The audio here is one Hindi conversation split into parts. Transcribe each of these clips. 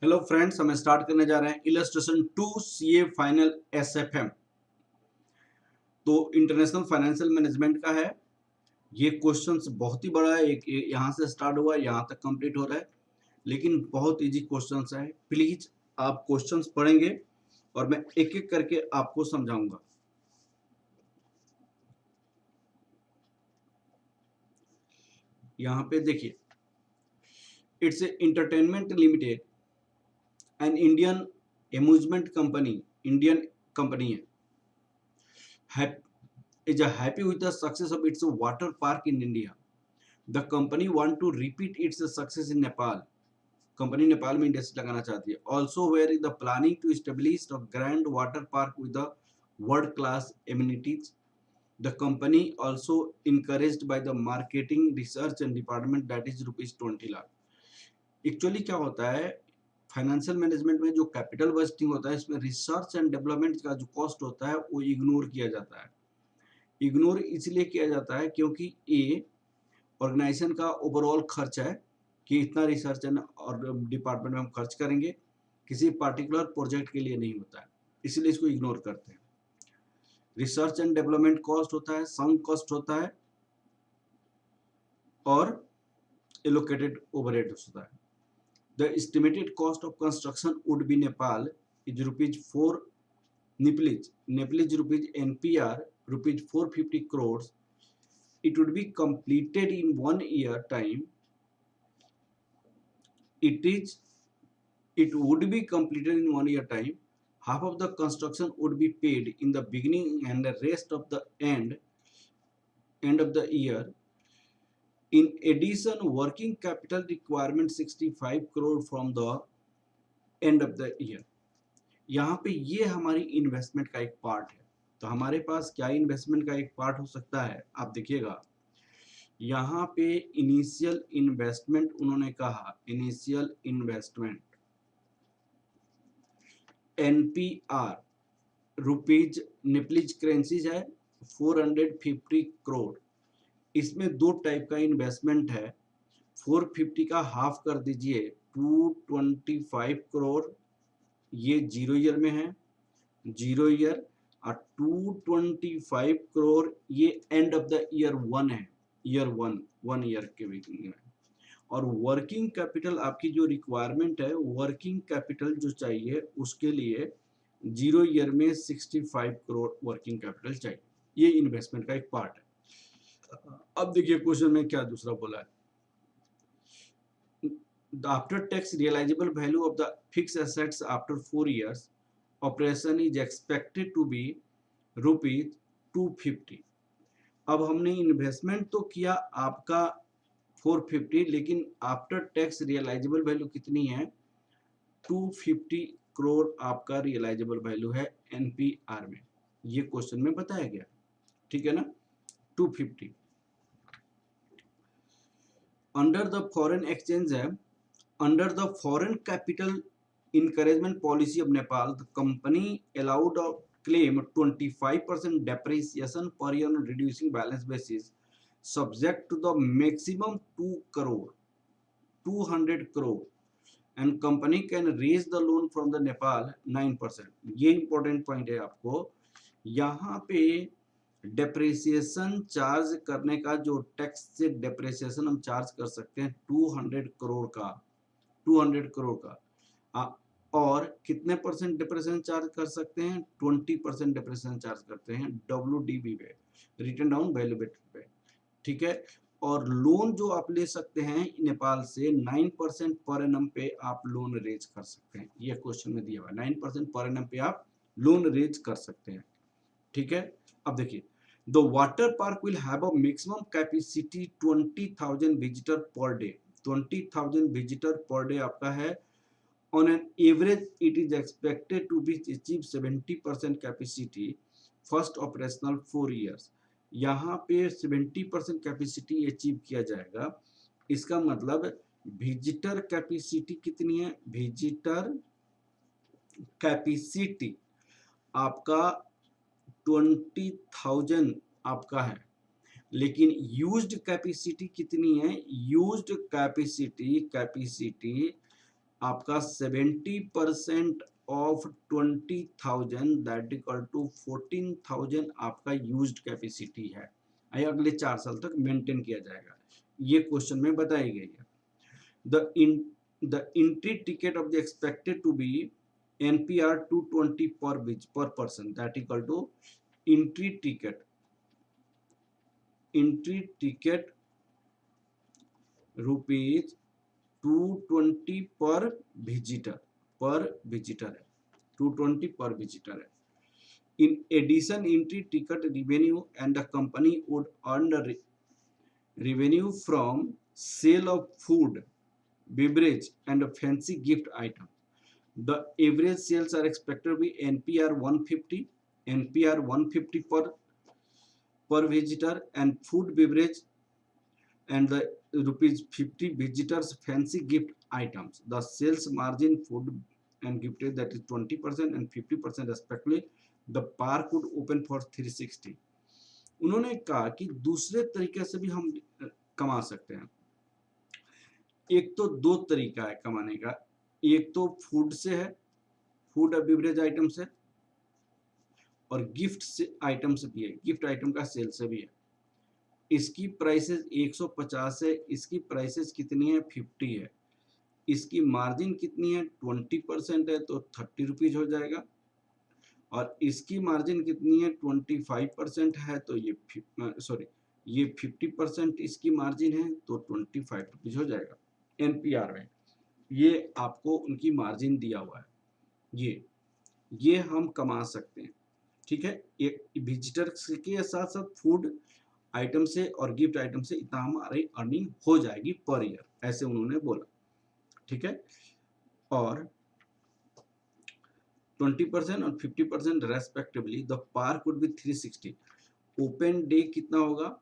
हेलो फ्रेंड्स, हम स्टार्ट करने जा रहे हैं इलस्ट्रेशन 2 सीए फाइनल एसएफएम। तो इंटरनेशनल फाइनेंशियल मैनेजमेंट का है। ये क्वेश्चंस बहुत ही बड़ा है, एक यहाँ से स्टार्ट हुआ है, यहाँ तक कंप्लीट हो रहा है, लेकिन बहुत इजी क्वेश्चंस है। प्लीज आप क्वेश्चंस पढ़ेंगे और मैं एक एक करके आपको समझाऊंगा। यहाँ पे देखिए, it's entertainment limited an Indian amusement company, Indian company है, is happy with the success of its water park in India. The company want to repeat its success in Nepal. Company Nepal में इंडस्ट्री लगाना चाहती है. Also, where is the planning to establish a grand water park with the world-class amenities. The company also encouraged by the marketing research and department that is rupees 20 lakh. Actually क्या होता है, फाइनेंशियल मैनेजमेंट में जो कैपिटल बजटिंग होता है, इसमें रिसर्च एंड डेवलपमेंट का जो कॉस्ट होता है वो इग्नोर किया जाता है. इग्नोर इसलिए किया जाता है क्योंकि ये ऑर्गेनाइजेशन का ओवरऑल खर्च है कि इतना रिसर्च और डिपार्टमेंट में हम खर्च करेंगे, किसी पार्टिकुलर प्रोजेक्ट के लिए नहीं होता है, इसलिए इसको इग्नोर करते हैं. रिसर्च एंड डेवलपमेंट कॉस्ट होता है, संक कॉस्ट होता है और एलोकेटेड ओवरहेड होता है. The estimated cost of construction would be Nepal is ₹4 Nepalese rupees NPR ₹450 crores. It would be completed in 1 year time. It would be completed in 1 year time. Half of the construction would be paid in the beginning and the rest of the end of the year. In addition, working capital requirement 65 crore from the end of the year. यहाँ पे ये हमारी इन्वेस्टमेंट का एक पार्ट है. तो हमारे पास क्या इन्वेस्टमेंट का एक पार्ट हो सकता है, आप देखिएगा यहाँ पे इनिशियल इन्वेस्टमेंट उन्होंने कहा, initial investment NPR rupees Nepalese currencies है 450 करोड़. इसमें दो टाइप का इन्वेस्टमेंट है. 450 का हाफ कर दीजिए 225 करोड़, ये 0 ईयर में है, 0 ईयर, और 225 करोड़ ये एंड ऑफ द ईयर 1 है, ईयर 1 ईयर के बिगिनिंग में. और वर्किंग कैपिटल आपकी जो रिक्वायरमेंट है, वर्किंग कैपिटल जो चाहिए उसके लिए 0 ईयर में 65 करोड़ वर्किंग कैपिटल चाहिए. ये इन्वेस्टमेंट का एक पार्ट है. अब देखिए क्वेश्चन में क्या दूसरा बोला है. The after tax realizable value of the fixed assets after 4 years operation is expected to be ₹250. अब हमने इन्वेस्टमेंट तो किया आपका 450, लेकिन आफ्टर टैक्स रियलाइजेबल वैल्यू कितनी है, 250 करोड़ आपका रियलाइजेबल वैल्यू है एनपीआर में. ये क्वेश्चन में बताया गया, ठीक है ना. 250 अंडर द फॉरेन एक्सचेंज है. Under the foreign capital encouragement policy of Nepal, the company allowed a claim 25% depreciation per year on reducing balance basis, subject to the maximum 200 crore, and company can raise the loan from the Nepal 9%. ये important point है आपको. यहाँ पे डेप्रिसिएशन चार्ज करने का, जो टैक्स से डेप्रिसिएशन हम चार्ज कर सकते हैं 200 करोड़ का, 200 करोड़ का. और कितने परसेंट डिप्रेशन चार्ज कर सकते हैं, 20% डिप्रेशन चार्ज करते हैं WDV पे, रिटर्न डाउन वैल्यू पे, ठीक है. और लोन जो आप ले सकते हैं नेपाल से 9% पर एनम पे आप लोन रेज कर सकते हैं. ये क्वेश्चन में दिया हुआ है, 9% पर एनम पे आप लोन रेज कर सकते हैं, ठीक है. अब देखिए, the water park will have a maximum capacity 20,000 visitor per day. 20,000 visitor per day आपका है. On an average it is expected to be achieve 70% capacity first operational 4 years. यहाँ पे 70% कैपेसिटी अचीव किया जाएगा. इसका मतलब विजिटर कैपेसिटी कितनी है, विजिटर कैपेसिटी आपका 20,000 आपका है, लेकिन यूज्ड कैपेसिटी कितनी है, यूज्ड कैपेसिटी आपका 70% ऑफ 20,000 दैट इक्वल टू 14,000 आपका यूज्ड कैपेसिटी है, ये अगले 4 साल तक मेंटेन किया जाएगा, ये क्वेश्चन में बताई गई है। The entry ticket of the expected to be NPR 220 per person, that equal to entry ticket rupees 220 per visitor है, 220 per visitor है। In addition, entry ticket revenue and the company would earn the revenue from sale of food, beverage and fancy gift items. The average sales are expected to be NPR 150 per visitor, and food beverage and the rupees 50 visitors fancy gift items. The sales margin food and gifted, that is 20% and 50% respectively. The park would open for 360. उन्होंने कहा कि दूसरे तरीके से भी हम कमा सकते हैं। एक तो 2 तरीका है कमाने का, एक तो फूड से है, फूड और बेवरेज आइटम से, और गिफ्ट से आइटम से भी है, गिफ्ट आइटम का सेल से भी है। इसकी प्राइसेस 150 है, इसकी प्राइसेस कितनी है 50 है, इसकी मार्जिन कितनी है 20% है तो 30 रुपीज हो जाएगा, और इसकी मार्जिन कितनी है 25% है तो ये 50% इसकी मार्जिन है तो 25 रुपीज हो जाएगा एनपीआर में। ये आपको उनकी मार्जिन दिया हुआ है, ये हम कमा सकते हैं, ठीक है। एक विजिटर के साथ साथ फूड आइटम से और गिफ्ट आइटम से इतना हमारी अर्निंग हो जाएगी पर ईयर, ऐसे उन्होंने बोला, ठीक है। और 20% और 50% respectively the park would be 360। Open day कितना होगा,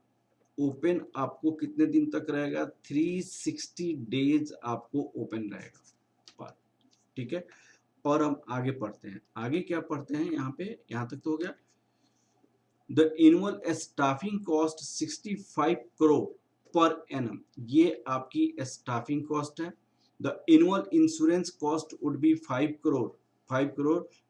ओपन आपको कितने दिन तक रहेगा, 360 डेज आपको ओपन रहेगा पार्क, ठीक है। और हम आगे पढ़ते हैं, आगे क्या पढ़ते हैं, यहाँ पे यहाँ तक तो हो गया। The annual staffing cost 65 crore per annum, ये आपकी staffing cost है। The annual insurance cost would be 5 crore.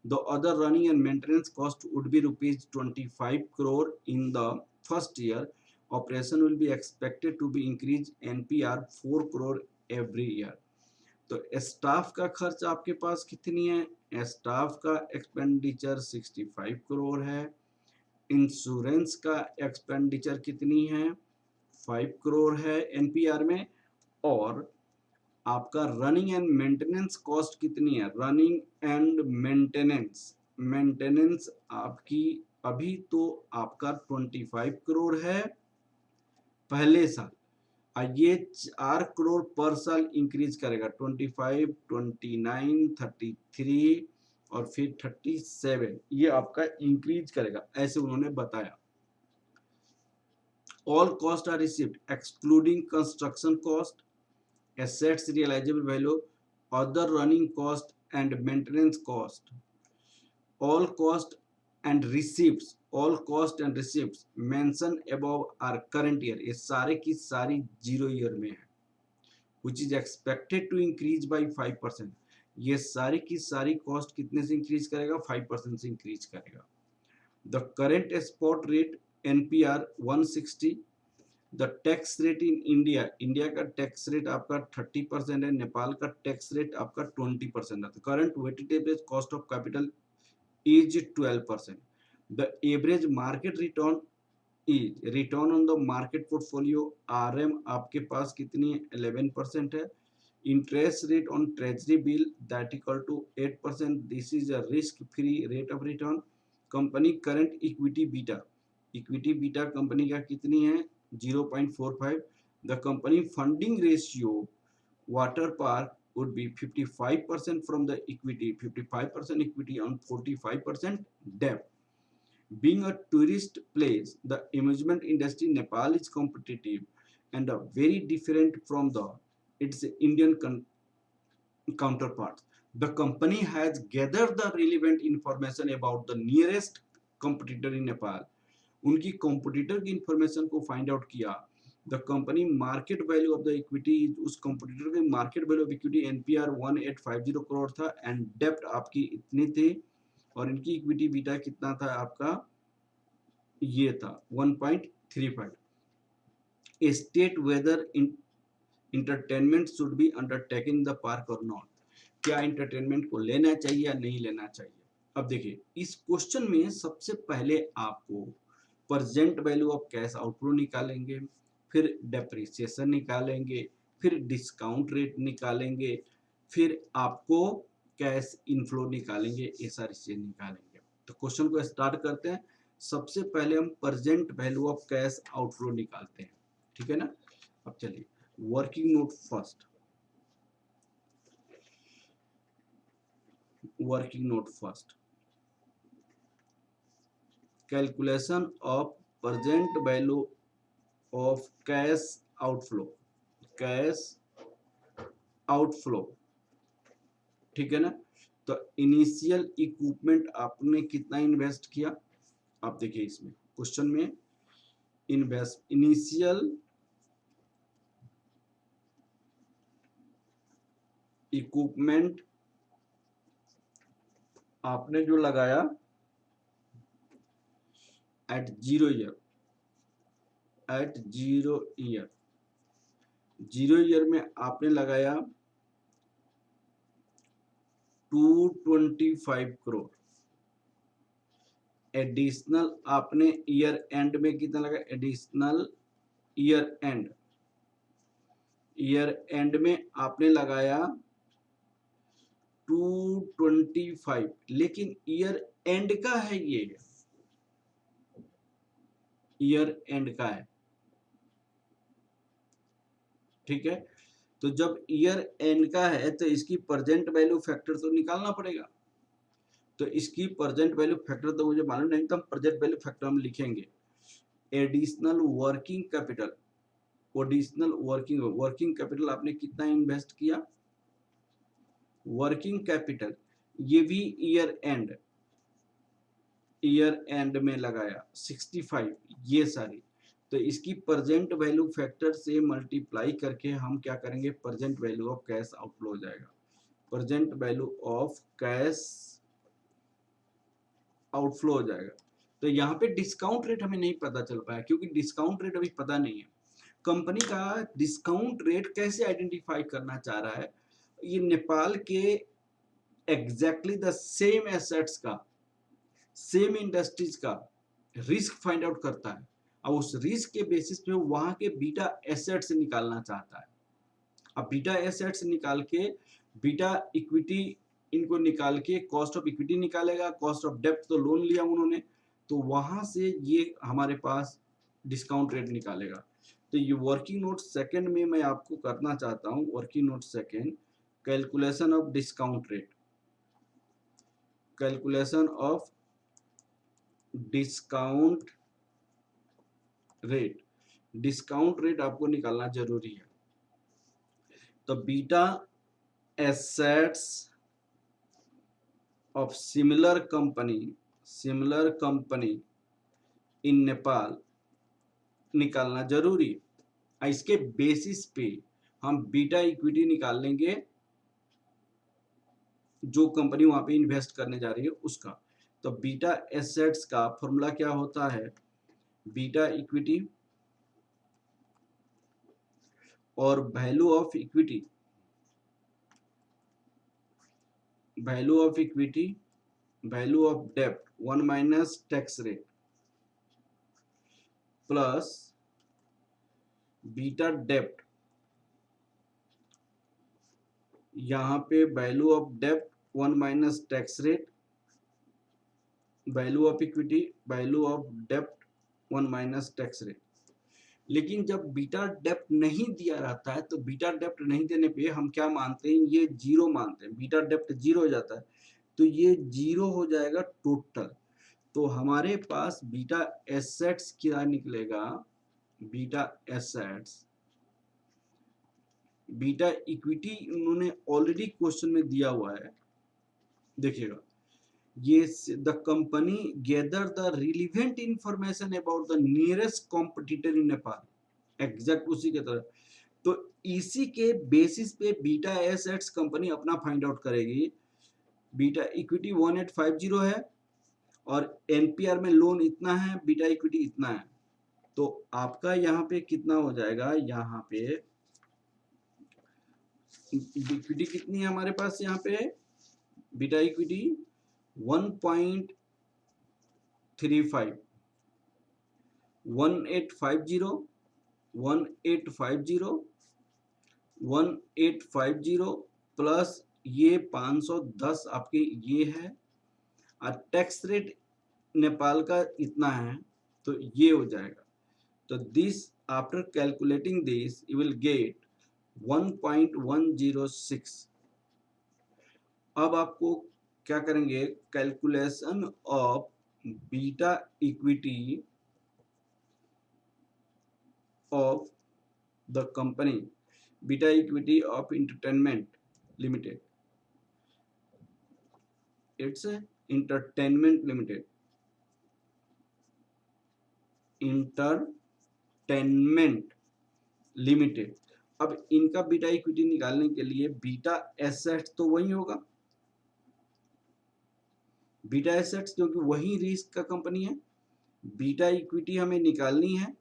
The other running and maintenance cost would be rupees 25 crore in the first year. Operation will be expected to be increased NPR 4 crore every year. तो स्टाफ का खर्च आपके पास कितनी है, स्टाफ का एक्सपेंडिचर 65 करोड़ है, इंश्योरेंस का एक्सपेंडिचर कितनी है 5 करोड़ है एनपीआर में, और आपका रनिंग एंड मेंटेनेंस कॉस्ट कितनी है, रनिंग एंड मेंटेनेंस आपकी अभी तो आपका 25 करोड़ है पहले साल, ये 4 करोड़ पर साल इंक्रीज करेगा, 25, 29, 33 और फिर 37, ये आपका इंक्रीज करेगा, ऐसे उन्होंने बताया। All cost are received excluding construction cost, assets realisable value, other running cost and maintenance cost, all cost and receiveds, all cost and receipts mentioned above are current year, ये सारे की सारी 0 ईयर में है, which is expected to increase by 5%, ये सारी की सारी कॉस्ट कितने से इंक्रीज करेगा 5% से इंक्रीज करेगा। The current spot rate NPR 160, the tax rate in India, India का टैक्स रेट आपका 30% है, नेपाल का टैक्स रेट आपका 20% है। current weighted average cost of capital is 12%. The average market return is return on the market portfolio RM आपके पास कितनी है 11% है। Interest rate on treasury bill that equal to 8%. This is a risk free rate of return. Company current equity beta company का कितनी है 0.45. The company funding ratio water park would be 55% from the equity, 55% equity on 45% debt. Being a tourist place, the amusement industry in Nepal is competitive and very different from its Indian counterparts. The company has gathered the relevant information about the nearest competitor in Nepal. उनकी competitor की information को find out किया the company market value of the equity, उस कंपटीटर की market value of equity NPR 1850 crore था एंड डेप्ट आपकी इतनी थी और इनकी इक्विटी बीटा कितना था आपका, ये था 1.35। State whether entertainment should be undertaken in the park और नॉट, क्या इंटरटेनमेंट को लेना चाहिए या नहीं लेना चाहिए। अब देखिए इस क्वेश्चन में सबसे पहले आपको present value of cash outflow निकालेंगे, फिर डेप्रिसिएशन निकालेंगे, फिर डिस्काउंट रेट निकालेंगे, फिर आपको कैश इनफ्लो निकालेंगे, ये सारी चीजें निकालेंगे। तो क्वेश्चन को स्टार्ट करते हैं। सबसे पहले हम present value of cash outflow निकालते हैं, ठीक है ना। अब चलिए working node first, working node first, calculation of present value of cash outflow, cash outflow, ठीक है ना। तो इनिशियल इक्विपमेंट आपने कितना इन्वेस्ट किया, आप देखिए इसमें क्वेश्चन में इन्वेस्ट इनिशियल इक्विपमेंट आपने जो लगाया at 0 year, at 0 year, 0 year में आपने लगाया 225 करोड़। एडिशनल आपने ईयर एंड में कितना लगा, additional year end, year end में आपने लगाया 225, लेकिन ईयर एंड का है, ये ईयर एंड का है, ठीक है। तो जब ईयर एंड का है तो इसकी प्रेजेंट वैल्यू फैक्टर तो निकालना पड़ेगा। तो इसकी प्रेजेंट वैल्यू फैक्टर तो मुझे मालूम नहीं, तो हम प्रेजेंट वैल्यू फैक्टर हम लिखेंगे additional working capital, additional working capital आपने कितना इन्वेस्ट किया, वर्किंग कैपिटल ये भी ईयर एंड में लगाया 65, ये सारी। तो इसकी प्रेजेंट वैल्यू फैक्टर से मल्टीप्लाई करके हम क्या करेंगे, present value of cash outflow हो जाएगा, present value of cash outflow हो जाएगा। तो यहाँ पे डिस्काउंट रेट हमें नहीं पता चल पाया क्योंकि डिस्काउंट रेट अभी पता नहीं है। कंपनी का डिस्काउंट रेट कैसे आइडेंटिफाई करना चाह रहा है, ये नेपाल के एग्जैक्टली द सेम एसेट्स का, सेम इंडस्ट्रीज का रिस्क फाइंड आउट करता है और उस रिस्क के बेसिस पे वहां के बीटा एसेट्स निकालना चाहता है। अब बीटा एसेट्स निकाल के बीटा इक्विटी इनको निकाल के कॉस्ट ऑफ इक्विटी निकालेगा, कॉस्ट ऑफ डेप्ट तो लोन लिया उन्होंने, तो वहां से ये हमारे पास डिस्काउंट रेट निकालेगा। तो ये वर्किंग नोट सेकंड में मैं आपको करना चाहता हूं, working note second calculation of discount rate, calculation of discount rate, discount rate आपको निकालना जरूरी है। तो beta assets of similar company इन नेपाल निकालना जरूरी है। इसके बेसिस पे हम बीटा इक्विटी निकाल लेंगे जो कंपनी वहां पे इन्वेस्ट करने जा रही है उसका। तो बीटा एसेट्स का फॉर्मूला क्या होता है, बीटा इक्विटी और value of equity, value of equity, value of डेप्ट 1 minus tax rate plus beta डेप्ट, यहाँ पे वैल्यू ऑफ डेप्ट 1 minus tax rate, value of equity, value of डेप्ट 1 माइनस टैक्स रेट। लेकिन जब बीटा डेप्ट नहीं दिया रहता है तो बीटा डेप्ट नहीं देने पे हम क्या मानते हैं, ये जीरो मानते हैं, बीटा डेप्ट जीरो हो जाता है तो ये जीरो हो जाएगा टोटल। तो हमारे पास बीटा एसेट्स क्या निकलेगा, बीटा एसेट्स, बीटा इक्विटी उन्होंने ऑलरेडी क्वेश्चन में दिया हुआ है, देखिएगा ये the company gather the relevant information about the nearest competitor in Nepal, exact उसी के तरह। तो इसी के बेसिस पे बीटा एसेट्स कंपनी अपना फाइंड आउट करेगी। बीटा इक्विटी 1850 है और एनपीआर में लोन इतना है, बीटा इक्विटी इतना है। तो आपका यहाँ पे कितना हो जाएगा, यहाँ पे इक्विटी कितनी है हमारे पास, यहाँ पे बीटा इक्विटी 1.35 1850 1850 प्लस ये 510 आपके ये है, और टैक्स रेट नेपाल का इतना है, तो ये हो जाएगा। तो this after calculating this you will get 1.106। अब आपको क्या करेंगे, calculation of beta equity of the company, beta equity of entertainment limited, it's entertainment limited, entertainment limited. अब इनका बीटा इक्विटी निकालने के लिए बीटा एसेट्स तो वही होगा, बीटा एसेट्स क्योंकि वही रिस्क का कंपनी है, बीटा इक्विटी हमें निकालनी है।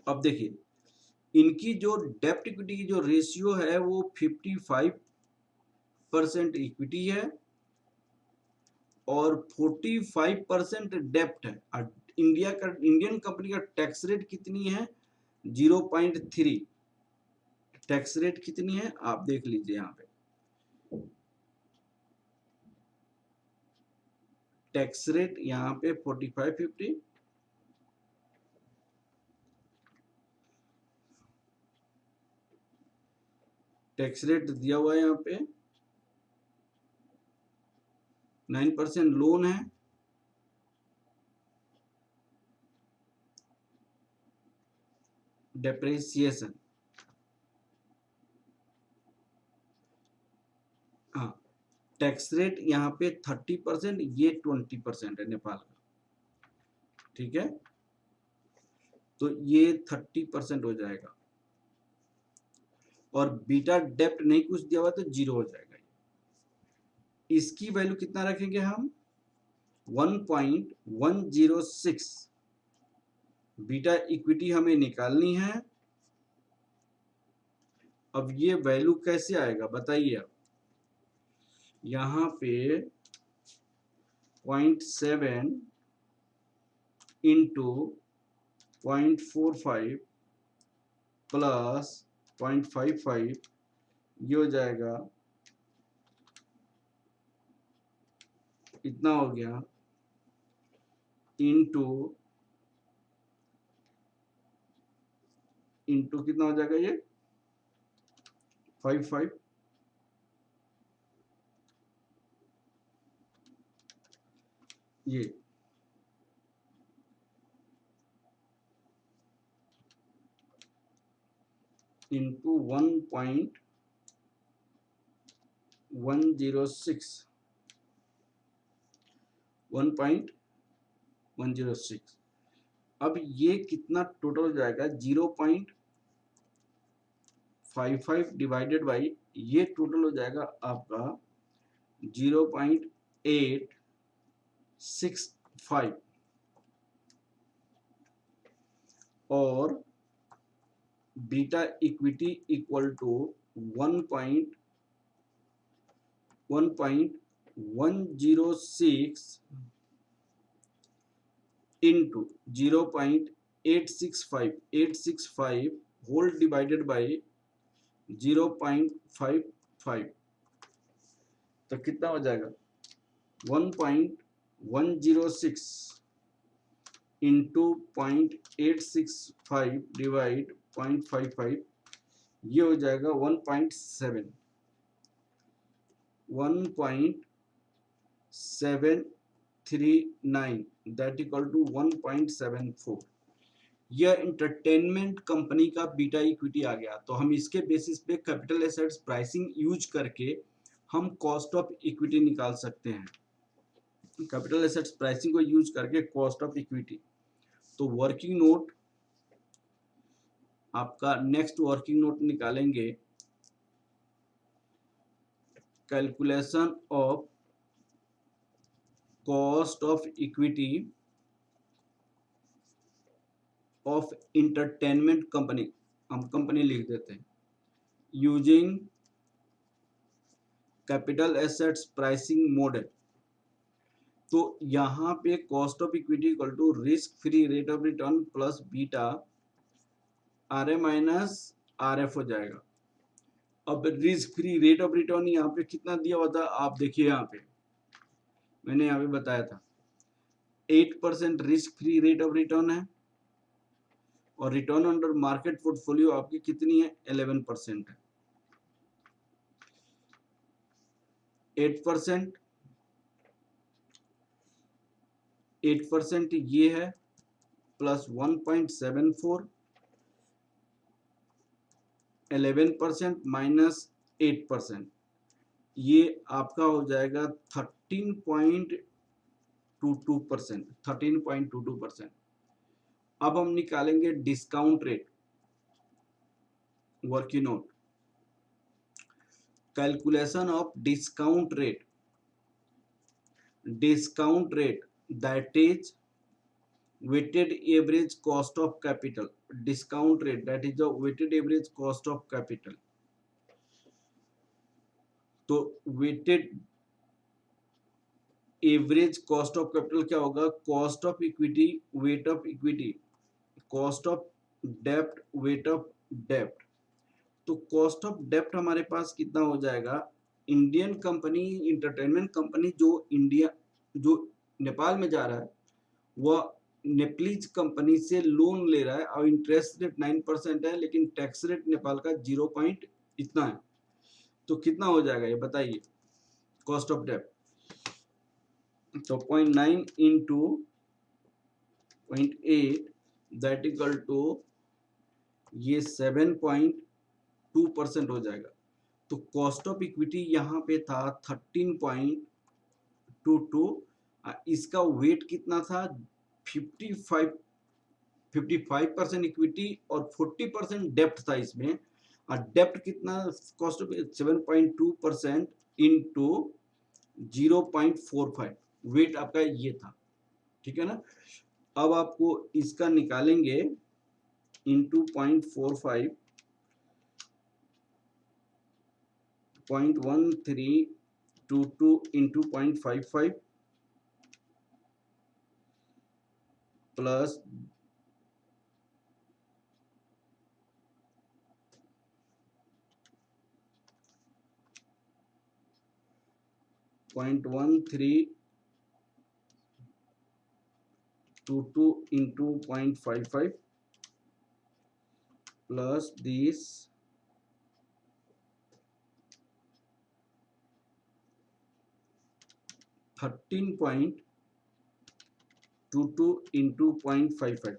अब देखिए इनकी जो डेप्ट इक्विटी की जो रेशियो है वो 55% इक्विटी है और 45% डेप्ट है। और इंडियन कंपनी का टैक्स रेट कितनी है, 0.3 टैक्स रेट कितनी है आप देख लीजिए, यहाँ पे टैक्स रेट यहाँ पे 45-50, टैक्स रेट दिया हुआ है यहाँ पे 9% लोन है, डेप्रिसिएशन, हाँ टैक्स रेट यहाँ पे 30%, ये 20% है नेपाल का, ठीक है। तो ये 30% हो जाएगा और बीटा डेप्ट नहीं कुछ दिया हुआ तो 0 हो जाएगा। इसकी वैल्यू कितना रखेंगे हम, 1.106 बीटा इक्विटी हमें निकालनी है। अब ये वैल्यू कैसे आएगा बताइए आप, यहाँ पे 0.7 इंटू 0.45 प्लस 0.55, ये हो जाएगा इतना हो गया, इंटू कितना हो जाएगा ये 55, ये इंटू 1.106 1.106। अब ये कितना टोटल हो जाएगा, 0.55 डिवाइडेड बाई ये टोटल हो जाएगा आपका 0.865 और beta equity equal to 1.106 into 0.865 whole divided by 0.55, तो कितना हो जाएगा 1.106 इंटू 0.865 डिवाइड 0.55, ये हो जाएगा 1.739 दैट इक्वल टू 1.74। यह इंटरटेनमेंट कंपनी का बीटा इक्विटी आ गया। तो हम इसके बेसिस पे कैपिटल एसेट्स प्राइसिंग यूज करके हम कॉस्ट ऑफ इक्विटी निकाल सकते हैं। कैपिटल एसेट्स प्राइसिंग को यूज करके कॉस्ट ऑफ इक्विटी, तो वर्किंग नोट आपका नेक्स्ट वर्किंग नोट निकालेंगे, calculation of cost of equity of entertainment company, हम कंपनी लिख देते हैं, using capital assets pricing model. तो यहाँ पे cost of equity equal to risk free rate of return plus beta R A minus R F हो जाएगा। अब risk free rate of return यहाँ पे कितना दिया हुआ था, आप देखिए यहाँ पे मैंने यहाँ पे बताया था 8% risk free rate of return है, और रिटर्न अंडर मार्केट पोर्टफोलियो आपकी कितनी है, 11% है। 8% ये है प्लस 1.74, 11% माइनस 8%, ये आपका हो जाएगा 13.22%, 13.22%। अब हम निकालेंगे discount rate, working note, calculation of discount rate, discount rate that is weighted average cost of capital, discount rate that is the weighted average cost of capital। तो weighted average cost of capital क्या होगा, cost of equity weight of equity, cost of debt weight of debt। तो cost of debt हमारे पास कितना हो जाएगा, इंडियन कंपनी इंटरटेनमेंट कंपनी जो नेपाल में जा रहा है वह नेप्लीज कंपनी से लोन ले रहा है और इंटरेस्ट रेट 9% है, लेकिन टैक्स रेट नेपाल का 0 पॉइंट इतना है। तो कितना हो जाएगा ये बताइए, कॉस्ट ऑफ डेब्ट। तो 0.9 इंटू 0.8 दैट इक्वल टू ये 7.2% हो जाएगा। तो कॉस्ट ऑफ इक्विटी यहाँ पे था 13.22, इसका वेट कितना था 55% इक्विटी और 40% डेप्ट था इसमें। और डेप्ट कितना, कॉस्ट ऑफ 7.2% इंटू 0.45, वेट आपका ये था, ठीक है ना। अब आपको इसका निकालेंगे into 0.45, 0.1322 into 0.55 plus 0.1322 into 0.55 plus this 13.22 into 0.55,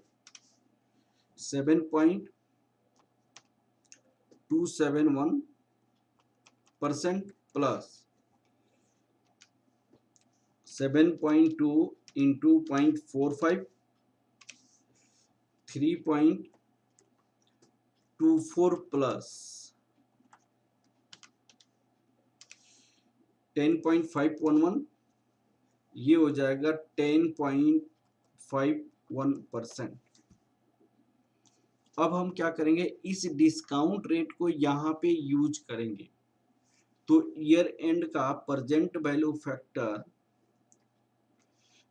7.271% plus 7.2 into 0.45, 3.24 plus 10.511, ये हो जाएगा 10.51%। अब हम क्या करेंगे, इस डिस्काउंट रेट को यहाँ पे यूज करेंगे। तो ईयर एंड का प्रेजेंट वैल्यू फैक्टर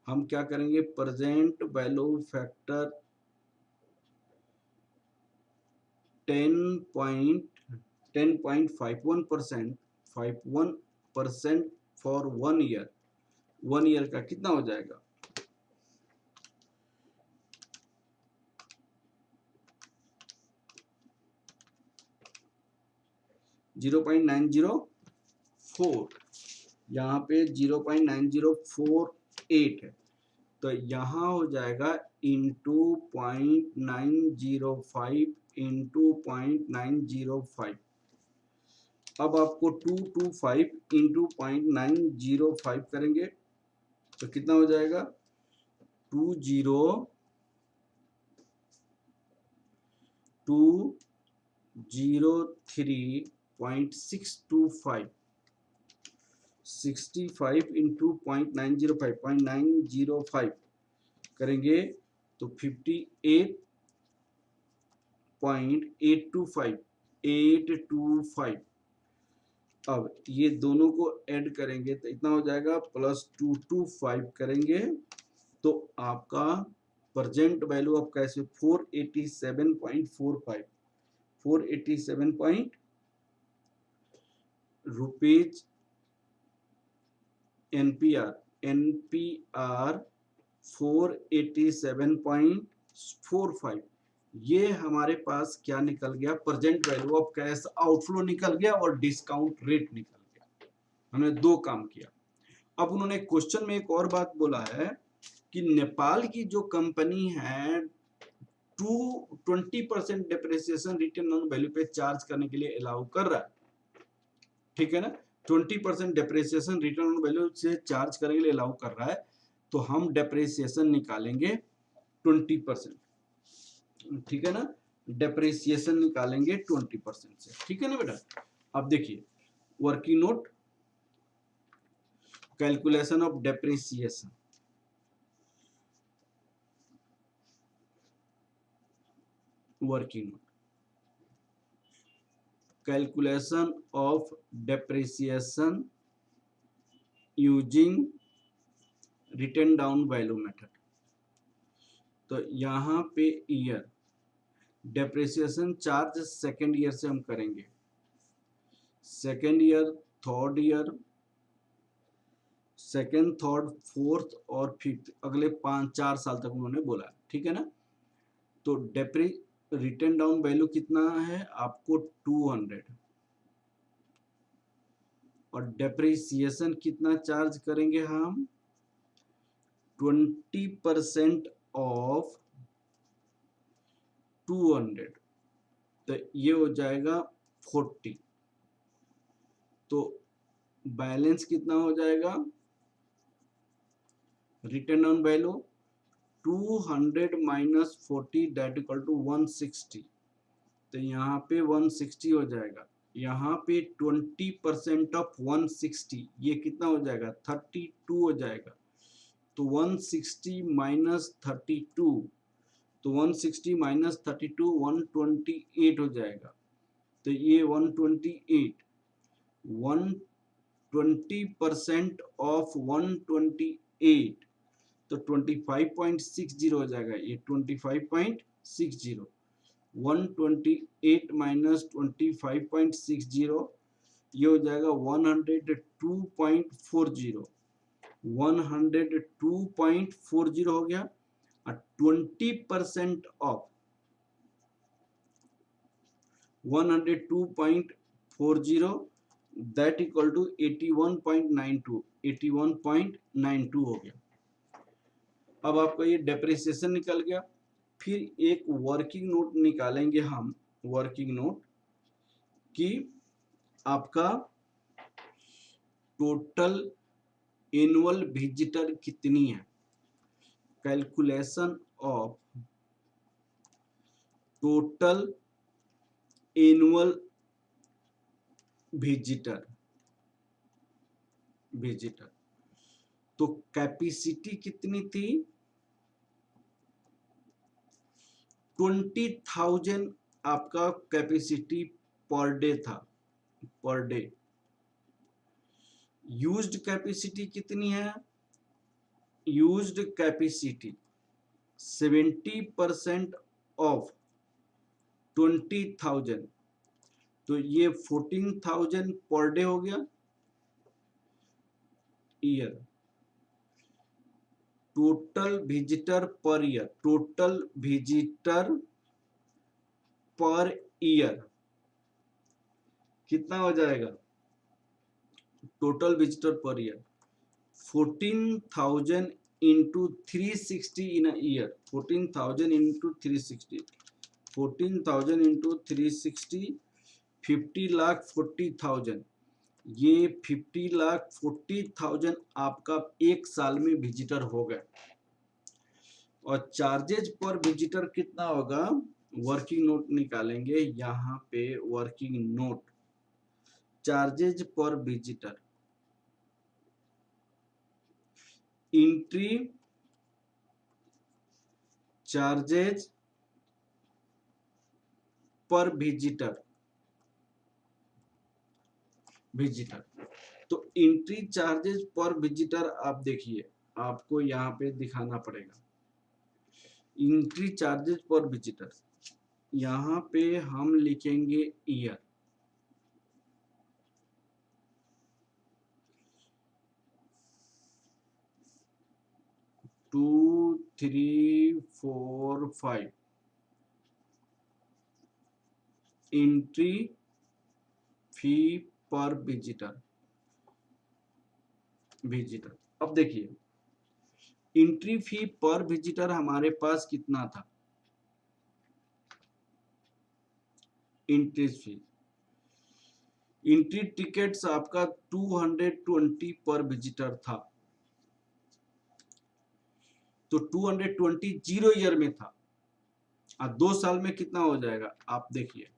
हम क्या करेंगे, present value factor 10.51% for 1 year. 1 year का कितना हो जाएगा, $0.904, यहाँ पे 0.9048 है, तो यहाँ हो जाएगा इंटू 0.905 इंटू 0.905। अब आपको 225 इंटू 0.905 करेंगे तो कितना हो जाएगा, 20 203.625 65 इंटू 0.905 करेंगे तो 58.825 अब ये दोनों को ऐड करेंगे तो इतना हो जाएगा +225 करेंगे तो आपका present value of cash 487.45 487 rupees NPR 487.45 ये हमारे पास क्या निकल गया, present value of cash outflow निकल गया और डिस्काउंट रेट निकल गया। हमने दो काम किया। अब उन्होंने क्वेश्चन में एक और बात बोला है कि नेपाल की जो कंपनी है 20% डिप्रिसिएशन रिटर्न ऑन वैल्यू पे चार्ज करने के लिए अलाउ कर रहा है, ठीक है ना। 20% डिप्रिसिएशन रिटर्न ऑन वैल्यू से चार्ज करने के लिए अलाउ कर रहा है, तो हम डिप्रिसिएशन निकालेंगे 20%, ठीक है ना। डिप्रिसिएशन निकालेंगे 20% से, ठीक है ना बेटा। अब देखिए working note, calculation of depreciation, working note, calculation of depreciation using written down value method. तो यहाँ पे year depreciation charge second year से हम करेंगे, second year, third year, second, third, fourth और फिफ्थ, अगले 5-4 साल तक उन्होंने बोला, ठीक है ना। तो रिटन डाउन वैल्यू कितना है आपको 200 और डिप्रिसिएशन कितना चार्ज करेंगे हम 20% ऑफ 200, तो ये हो जाएगा 40, तो बैलेंस कितना हो जाएगा return on value 200 minus 40 that equal to 160, तो यहाँ पे 160 हो जाएगा। यहाँ पे 20% ऑफ 160 ये कितना हो जाएगा 32 हो जाएगा, तो 160 माइनस 32, तो 160 माइनस 32 128 हो जाएगा, तो ये 128 120% ऑफ 128 तो 25.60 हो जाएगा, ये 25.60 128 माइनस 25.60 ये हो जाएगा 102.40 102.40 हो गया। 20% ऑफ 102.40 दैट इक्वल टू 81.92 81.92 हो गया। अब आपका ये डेप्रिसिएशन निकल गया। फिर एक वर्किंग नोट निकालेंगे हम, वर्किंग नोट कि आपका टोटल एनुअल विजिटर कितनी है, calculation of total annual visitor तो कैपेसिटी कितनी थी 20,000 आपका कैपेसिटी पर डे था, पर डे। यूज्ड कैपेसिटी कितनी है, यूज्ड कैपेसिटी 70% ऑफ 20,000, तो ये 14,000 पर डे हो गया year. Total visitor per year, total visitor per year कितना हो जाएगा, total visitor per year 14,000 into 360 in a year, 14,000 into 360, 14,000 into 360 50,40,000, ये 50,40,000 आपका एक साल में विजिटर हो गए। और चार्जेज पर विजिटर कितना होगा, वर्किंग नोट निकालेंगे। यहाँ पे वर्किंग नोट चार्जेज पर विजिटर, एंट्री चार्जेज पर विजिटर, तो एंट्री चार्जेस पर विजिटर आप देखिए, आपको यहाँ पे दिखाना पड़ेगा एंट्री चार्जेस पर विजिटर। यहाँ पे हम लिखेंगे year, two three four five entry fee per visitor. अब देखिए एंट्री फी पर विजिटर हमारे पास कितना था, एंट्री फी, एंट्री टिकट्स आपका 220 पर विजिटर था, तो 220 जीरो ईयर में था। अब 2 साल में कितना हो जाएगा आप देखिए,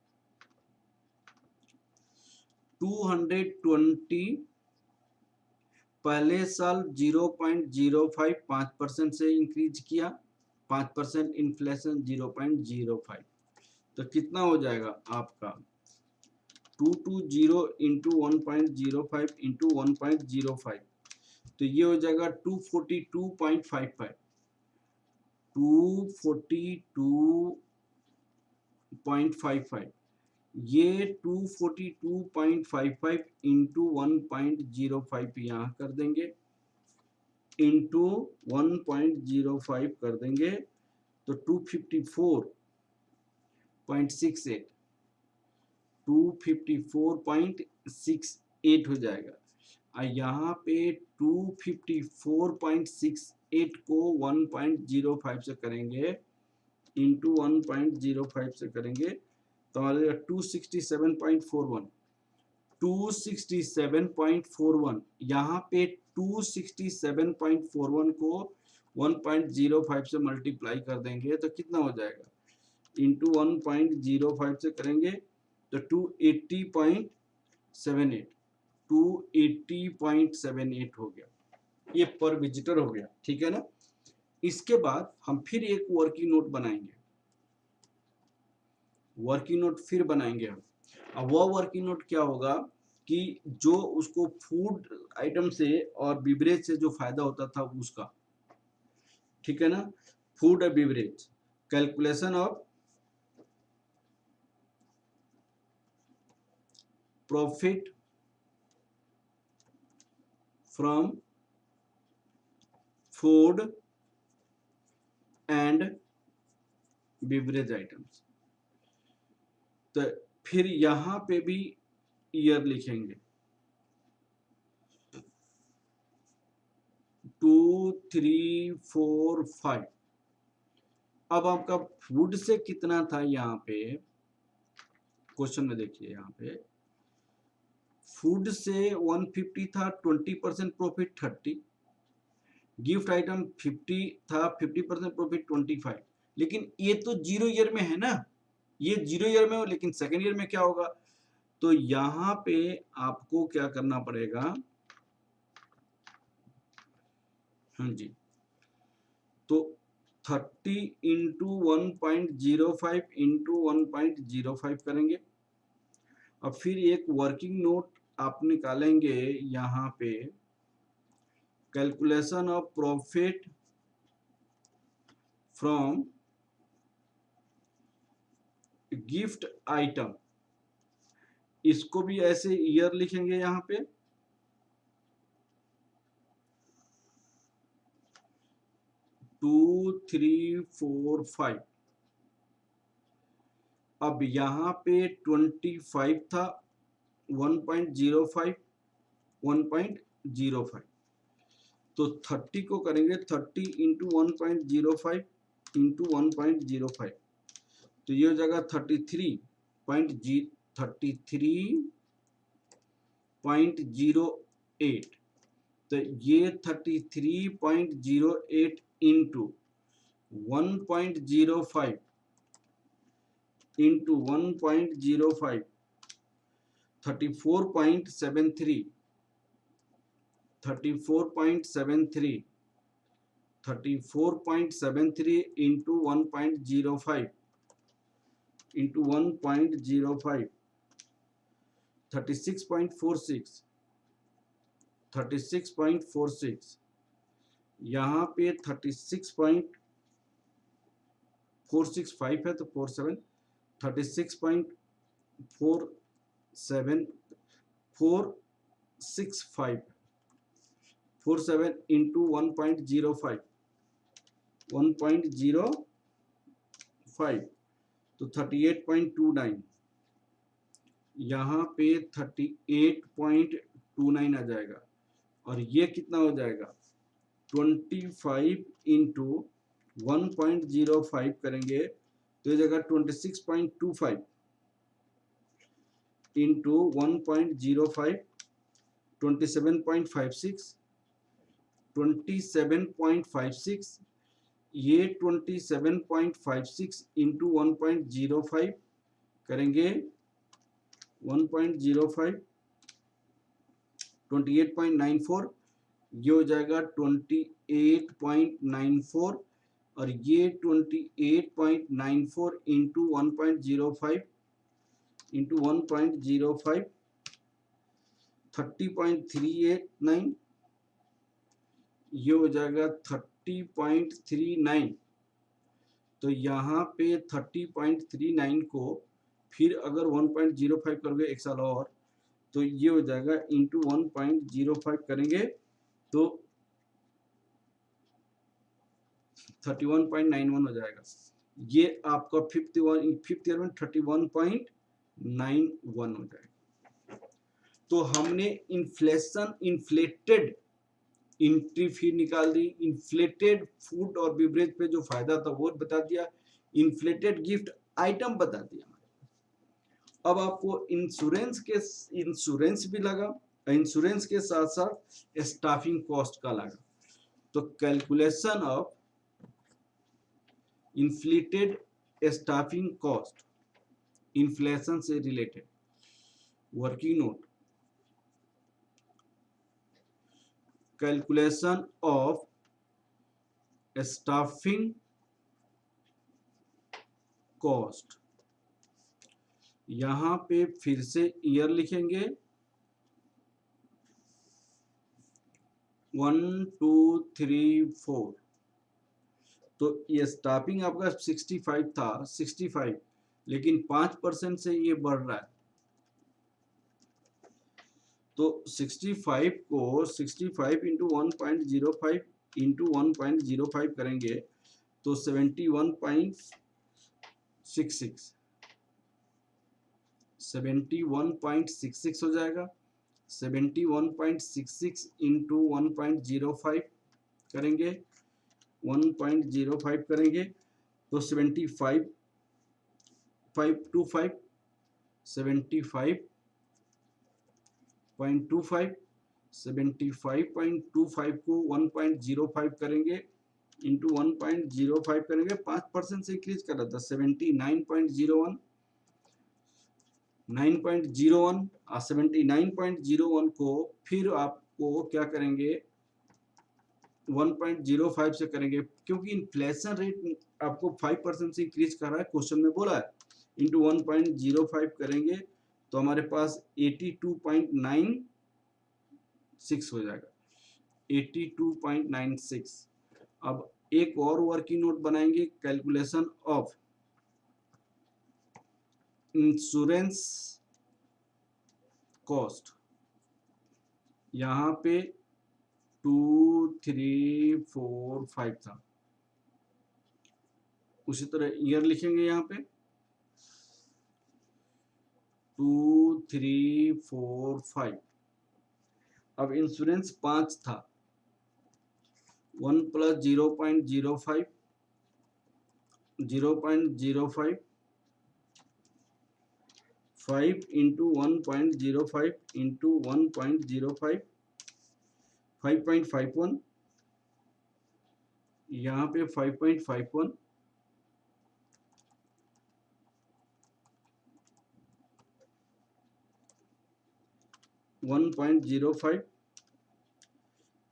220 पहले साल 0.05 5% से इंक्रीज किया, 5% इन्फ्लेशन 0.05, तो कितना हो जाएगा आपका 220 इंटू 1.05 इंटू 1.05, तो ये हो जाएगा 242.55, 242.55, ये 242.55 इंटू 1.05 यहाँ कर देंगे, इंटू 1.05 कर देंगे, तो 254.68, 254.68 हो जाएगा। यहाँ पे 254.68 को 1.05 से करेंगे, इंटू 1.05 से करेंगे तो हमारे 267.41, 267.41, यहाँ पे 267.41 को 1.05 से मल्टीप्लाई कर देंगे तो कितना हो जाएगा, इंटू 1.05 से करेंगे तो 280.78, 280.78 हो गया, ये पर विजिटर हो गया, ठीक है ना। इसके बाद हम फिर एक वर्किंग नोट बनाएंगे, वर्किंग नोट फिर बनाएंगे हम। अब वह वर्किंग नोट क्या होगा कि जो उसको फूड आइटम से और बिवरेज से जो फायदा होता था उसका, ठीक है ना, फूड और beverage, calculation of profit from food and beverage items, तो फिर यहां पे भी ईयर लिखेंगे, 2 3 4 5। अब आपका फूड से कितना था, यहाँ पे क्वेश्चन में देखिए, यहाँ पे फूड से 150 था, 20% प्रॉफिट 30, गिफ्ट आइटम 50 था, 50% प्रॉफिट 25, लेकिन ये तो जीरो ईयर में है ना, ये जीरो ईयर में हो, लेकिन सेकेंड ईयर में क्या होगा, तो यहाँ पे आपको क्या करना पड़ेगा, हाँ जी, तो 30 इंटू 1.05 इंटू 1.05 करेंगे। अब फिर एक वर्किंग नोट आप निकालेंगे, यहाँ पे calculation of profit from gift item, इसको भी ऐसे ईयर लिखेंगे यहाँ पे, 2 3 4 5। अब यहाँ पे 25 था, 1.05 1.05, तो 30 को करेंगे 30 इंटू 1.05 इंटू 1.05, तो ये हो जाएगा 33.08, तो ये 33.08 इंटू 1.05 इंटू 1.05 34.73 34.73 34.73 इंटू 1.05 इंटू 1.05 36.46 36.46 यहाँ पे 36.465 है तो 47 36.47 47 इंटू 1.05 1.05 तो 38.29 यहाँ पे 38.29 आ जाएगा और ये कितना हो जाएगा 25 इंटू 1.05 करेंगे तो ये जगह 26.25 इंटू 1.05 27.56 27.56 ये 27.56 इंटू 1.05 करेंगे 1.05 28.94 ये हो जाएगा 28.94 और ये 28.94 इंटू 1.05 इंटू 1.05 30.389 ये हो जाएगा 30.39 तो यहाँ पे 30.39 को फिर अगर 1.05 करोगे एक साल और तो ये हो जाएगा इंटू 1.05 करेंगे तो 31.91 हो जाएगा ये आपका फिफ्थ ईयर में 31.91 हो जाएगा। तो हमने इन्फ्लेशन इन्फ्लेटेड एंट्री फी निकाल दी, इन्फ्लेटेड फूड और बिवरेज पे जो फायदा था वो बता दिया, इन्फ्लेटेड गिफ्ट आइटम बता दिया। अब आपको इंश्योरेंस भी लगा, इंश्योरेंस के साथ साथ स्टाफिंग कॉस्ट का लगा। तो calculation of inflated staffing cost inflation से related working note calculation of staffing cost यहां पे फिर से ईयर लिखेंगे 1 2 3 4 तो ये स्टाफिंग आपका 65 था 65 लेकिन 5% से ये बढ़ रहा है तो 65 को 65 इंटू 1.05 इंटू 1.05 करेंगे तो 71.66 71.66 हो जाएगा 71.66 इंटू 1.05 करेंगे 1.05 करेंगे तो 75.25 75.25 को 1.05 करेंगे इंटू 1.05 करेंगे 5% से इंक्रीज कर रहा था 79.01 9.01 79.01 को फिर आपको क्या करेंगे 1.05 से करेंगे क्योंकि इन्फ्लेशन रेट आपको 5% से इंक्रीज कर रहा है क्वेश्चन में बोला है इंटू 1.05 करेंगे तो हमारे पास 82.96 हो जाएगा 82.96 अब एक और वर्किंग नोट बनाएंगे कैलकुलेशन ऑफ इंश्योरेंस कॉस्ट यहाँ पे 2 3 4 5 था उसी तरह ईयर लिखेंगे यहाँ पे 2 3 4 5 अब इंश्योरेंस 5 था 1 प्लस 0.05 0.05 5 इंटू 1.05 इंटू 1.05 5.51 यहाँ पे 5.51 1.05,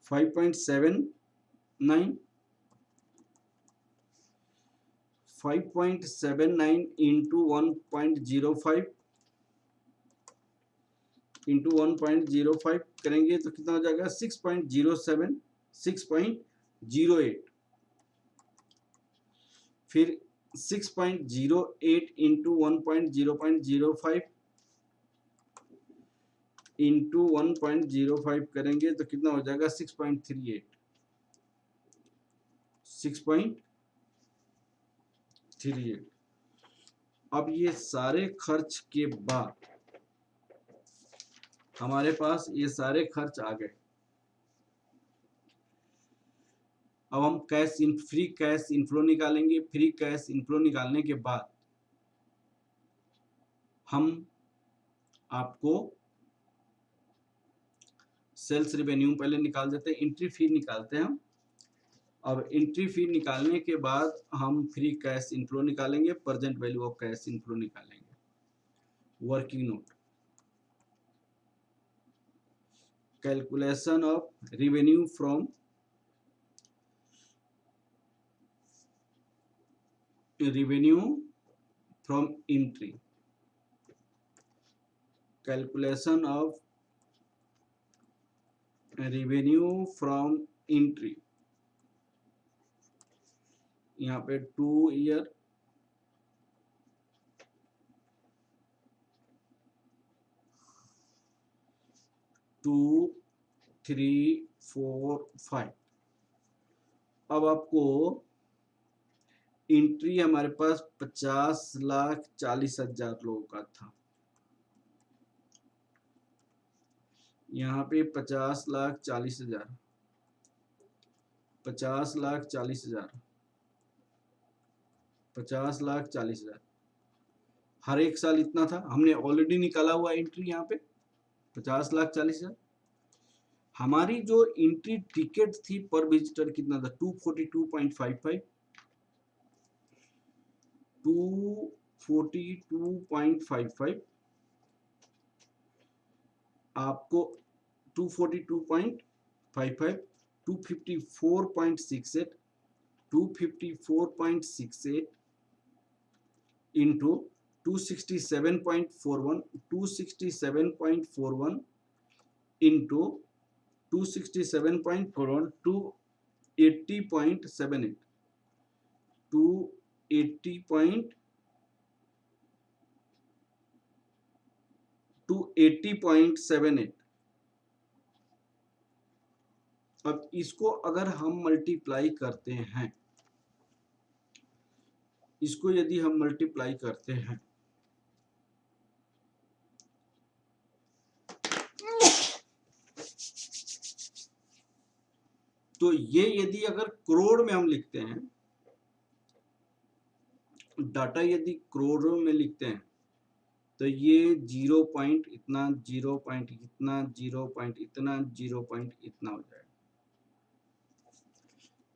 5.79, 5.79 into 1.05 इंटू 1.05 करेंगे तो कितना हो जाएगा 6.07, 6.08, फिर 6.08 इंटू 1.0.05 इंटू 1.05 करेंगे तो कितना हो जाएगा 6.38, 6.38। अब ये सारे खर्च के बाद हमारे पास ये सारे खर्च आ गए। अब हम फ्री कैश इनफ्लो निकालेंगे। फ्री कैश इनफ्लो निकालने के बाद हम आपको सेल्स रिवेन्यू पहले निकाल देते हैं, एंट्री फी निकालते हैं हम। अब एंट्री फी निकालने के बाद हम फ्री कैश इनफ्लो निकालेंगे, present value of cash inflow निकालेंगे। Working note, calculation of revenue from entry, calculation of revenue from entry. यहाँ पे 2 ईयर, 2, 3, 4, 5। अब आपको एंट्री हमारे पास 50,40,000 लोगों का था। यहाँ पे 50,40,000, 50,40,000, 50,40,000 हर एक साल इतना था। हमने ऑलरेडी निकाला हुआ एंट्री यहाँ पे 50,40,000। हमारी जो एंट्री टिकट थी पर विजिटर कितना था 242.55, 242.55 आपको 242.55, 254.68, 254.68 इंटू 267.41, 267.41 इंटू 267.41, 280.78, 280.78। अब इसको अगर हम मल्टीप्लाई करते हैं, इसको यदि हम मल्टीप्लाई करते हैं तो ये यदि अगर करोड़ में हम लिखते हैं, डाटा यदि करोड़ों में लिखते हैं तो ये 0 पॉइंट इतना, 0 पॉइंट इतना, 0 पॉइंट इतना, 0 पॉइंट इतना हो जाएगा।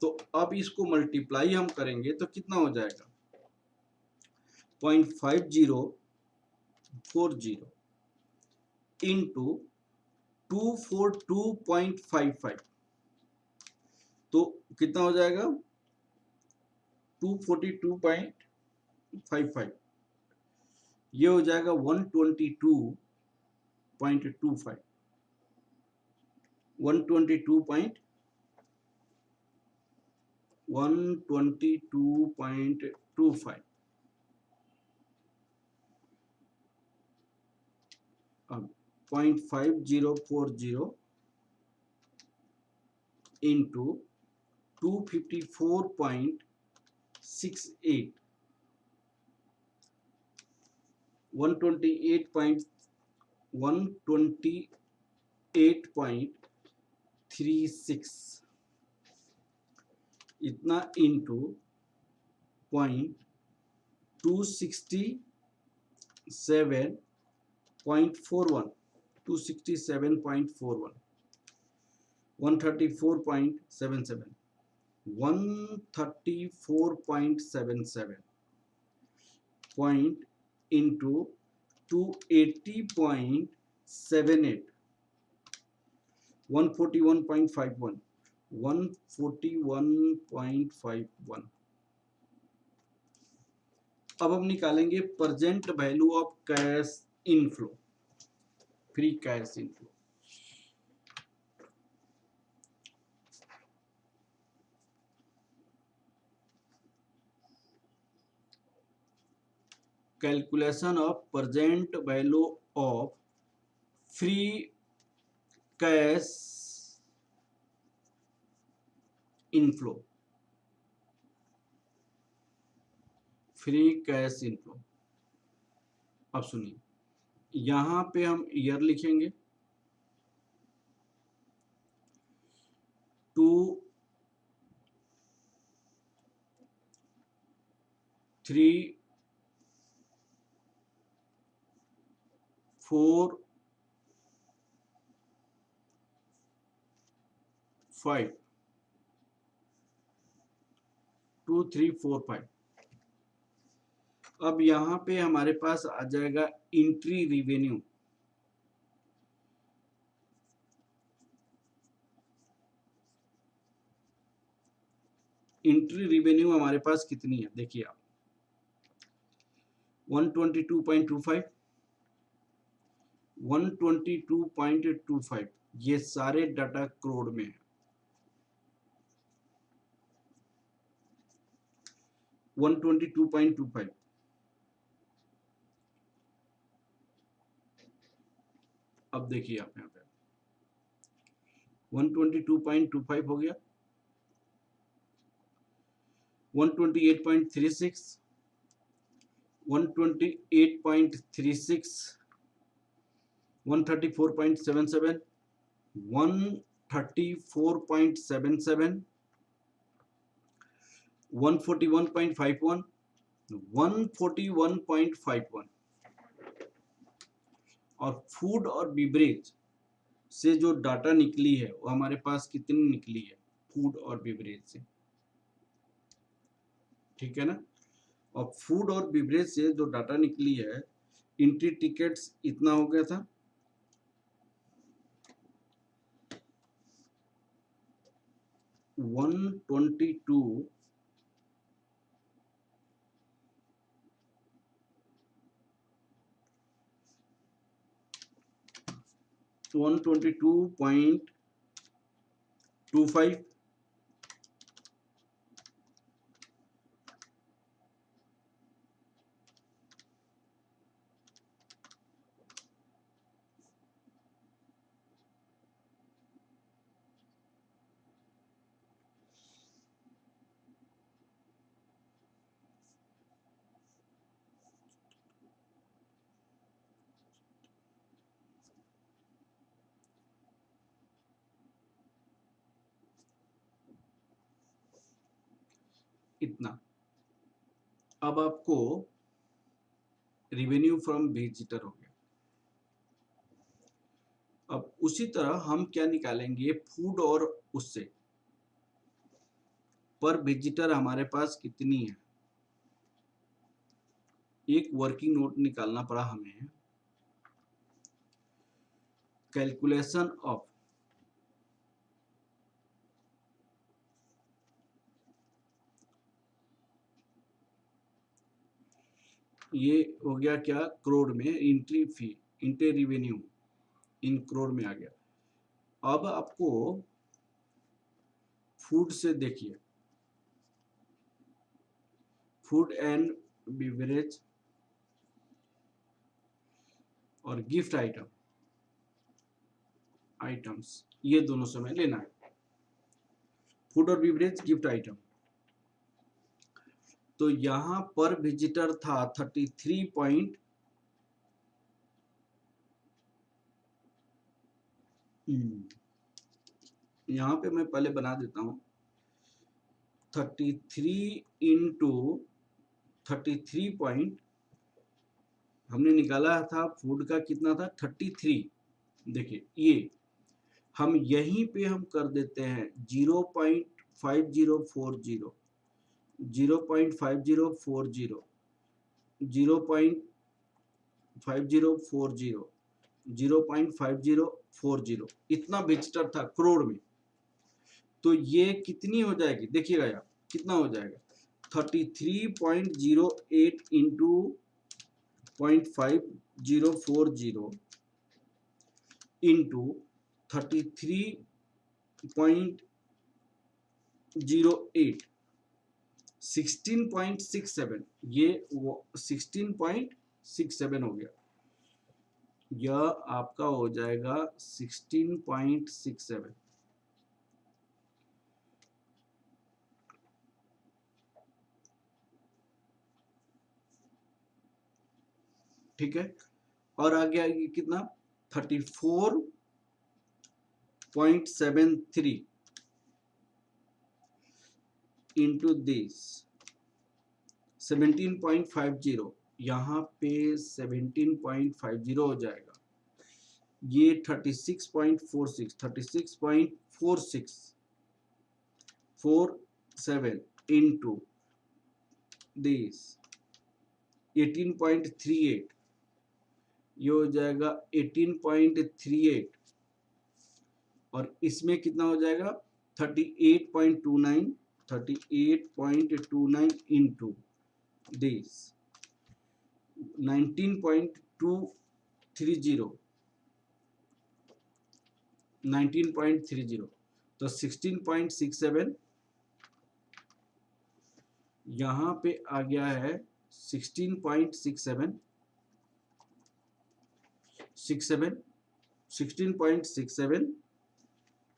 तो अब इसको मल्टीप्लाई हम करेंगे तो कितना हो जाएगा 0.5040 इंटू 242.55, तो कितना हो जाएगा 242.55, ये हो जाएगा 122.25, 122.25। अब 0.5040 इंटू 254.68, 128.36 इतना इंटू 267.41, 267.41, 134.77, 134.77 पॉइंट इंटू 280.78, 141.51, 141.51। अब हम निकालेंगे present value of cash inflow, free cash inflow. Calculation of present value of free cash inflow, free cash inflow. अब सुनिए, यहां पे हम ईयर लिखेंगे, 2 3 4 5, 2 3 4 5। अब यहां पे हमारे पास आ जाएगा एंट्री रिवेन्यू। एंट्री रिवेन्यू हमारे पास कितनी है, देखिए आप, 122.25, 122.25, ये सारे डाटा करोड़ में है। 122.25, अब देखिए आप यहाँ पे 122.25 हो गया, 128.36, 128.36, 134.77, 134.77, 141.51, 141.51। और फूड और बीवरेज से जो डाटा निकली है वो हमारे पास कितनी निकली है, फूड और बीवरेज से, ठीक है ना। और फूड और बीवरेज से जो डाटा निकली है, एंट्री टिकट्स इतना हो गया था, 122 122.25, इतना। अब आपको रिवेन्यू फ्रॉम विजिटर हो गया। अब उसी तरह हम क्या निकालेंगे, फूड और उससे, पर विजिटर हमारे पास कितनी है, एक वर्किंग नोट निकालना पड़ा हमें, कैलकुलेशन ऑफ, ये हो गया क्या, करोड़ में, एंट्री फी, एंट्री रिवेन्यू इन करोड़ में आ गया। अब आपको फूड से देखिए, फूड एंड बिवरेज और गिफ्ट आइटम्स, ये दोनों समय लेना है, फूड और बिवरेज, गिफ्ट आइटम। तो यहां पर विजिटर था 33 यहां पे मैं पहले बना देता हूं, 33 इंटू 33 पॉइंट, हमने निकाला था फूड का कितना था, 33। देखिए ये हम यहीं पे हम कर देते हैं 0.5040, 0.5040, 0.5040, 0.5040 इतना विजिटर था करोड़ में। तो ये कितनी हो जाएगी देखिएगा यार, कितना हो जाएगा 33.08 इंटू 0.5040 इंटू 33.08 16.67, ये 16.67 हो गया। यह आपका हो जाएगा 16.67। ठीक है, और आगे आगे कितना 34.73 इंटू दिस 17.50, यहाँ पे 17.50 हो जाएगा। ये 36.47 इंटू दिस 18.38, ये हो जाएगा 18.38, और इसमें कितना हो जाएगा 38.29 इंटू दिस 19.30, तो 16.67 यहाँ पे आ गया है 16.67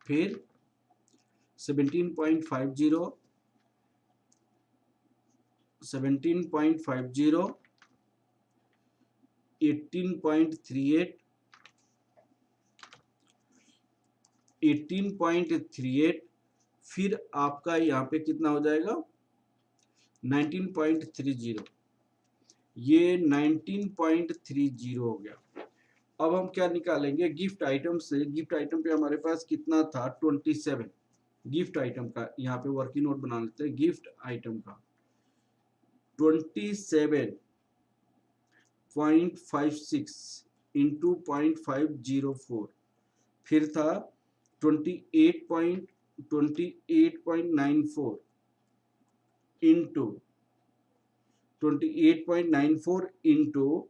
फिर 17.50 18.38 फिर आपका यहाँ पे कितना हो जाएगा 19.30, ये 19.30 हो गया। अब हम क्या निकालेंगे गिफ्ट आइटम से। गिफ्ट आइटम पे हमारे पास कितना था 27, गिफ्ट आइटम का यहाँ पे वर्किंग नोट बना लेते हैं। गिफ्ट आइटम का 27.56 इंटू 0.504, फिर था 28.94 इंटू 28.94 इंटू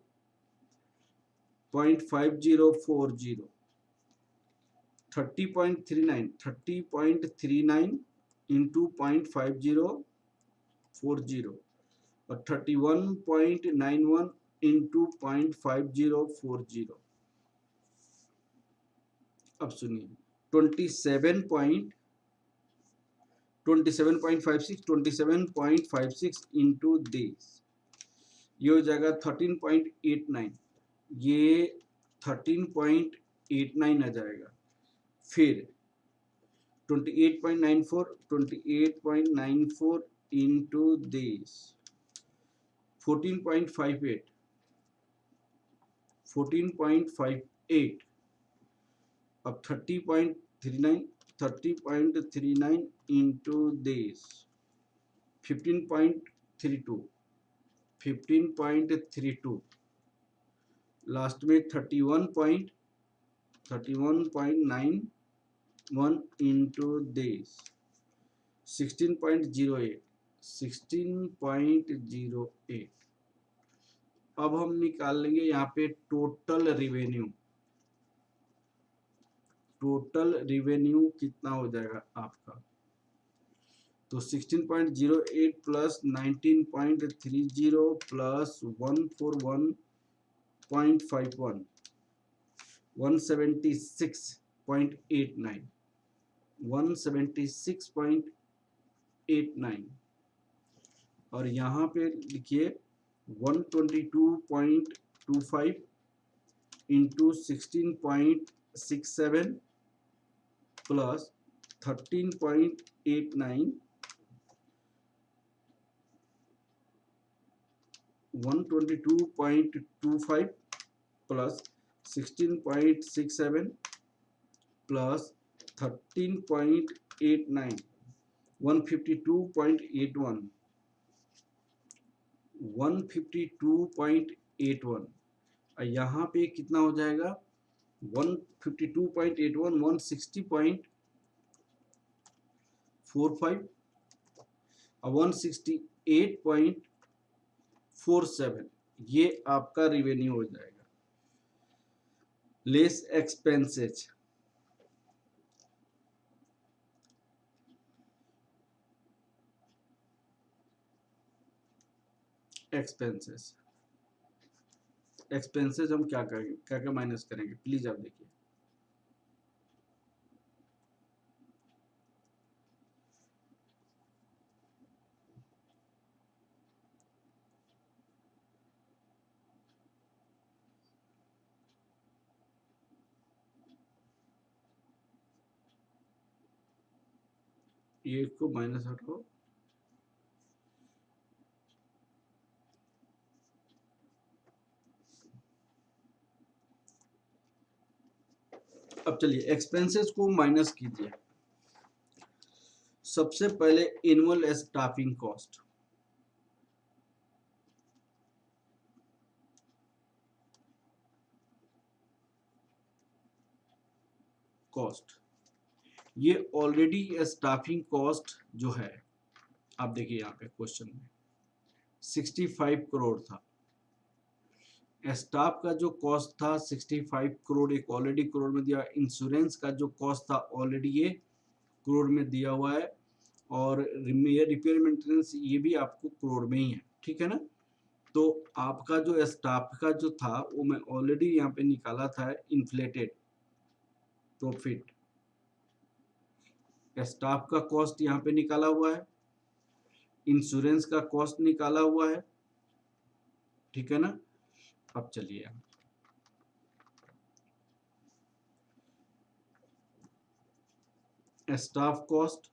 0.5040, 30.39 इंटू 0.5040, और 31.91 इंटू 0.5040। अब सुनिए 27.56 इंटू दिस, ये हो जाएगा 13.89, ये 13.89 आ जाएगा। फिर 28.94 इंटू दिस 14.58, अब 30.39 इंटू दिस 15.32, लास्ट में 31.91 इंटू दिस 16.08। अब हम निकाल लेंगे यहाँ पे टोटल रिवेन्यू। टोटल रिवेन्यू कितना हो जाएगा आपका, तो 16.08 प्लस 19.30 प्लस 141.51 176.89 और यहाँ पे लिखिए 122.25 इंटू 16.67 प्लस 13.89 122.25 प्लस 16.67 प्लस 13.89 152.81 यहाँ पे कितना हो जाएगा 152.81, 160.45 और 168.47, ये आपका रिवेन्यू हो जाएगा लेस एक्सपेंसेज। एक्सपेंसेस हम क्या करेंगे, क्या क्या माइनस करेंगे, प्लीज आप देखिए। ये को माइनस हटाओ, अब चलिए एक्सपेंसेस को माइनस कीजिए। सबसे पहले एनुअल स्टाफिंग कॉस्ट, ये ऑलरेडी स्टाफिंग कॉस्ट जो है, आप देखिए यहाँ पे क्वेश्चन में 65 करोड़ था। स्टाफ का जो कॉस्ट था 65 करोड़, एक ऑलरेडी करोड़ में दिया। इंश्योरेंस का जो कॉस्ट था ऑलरेडी ये करोड़ में दिया हुआ है, और रिपेयर मेंटेनेंस ये भी आपको करोड़ में ही है, ठीक है ना। तो आपका जो स्टाफ का जो था वो मैं ऑलरेडी यहाँ पे निकाला था, इन्फ्लेटेड प्रॉफिट। स्टाफ का कॉस्ट यहाँ पे निकाला हुआ है, इंश्योरेंस का कॉस्ट निकाला हुआ है, ठीक है ना। अब चलिए staff cost,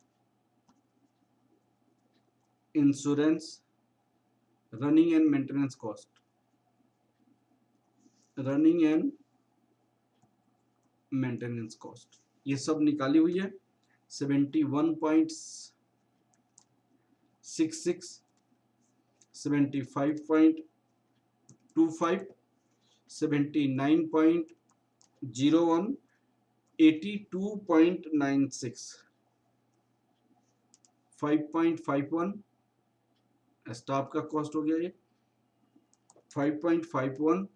insurance, running and maintenance cost, running and maintenance cost ये सब निकाली हुई है। 71.66, 75.25, 79.01, 82.96, 5.51 स्टाफ का कॉस्ट हो गया ये, 5.51,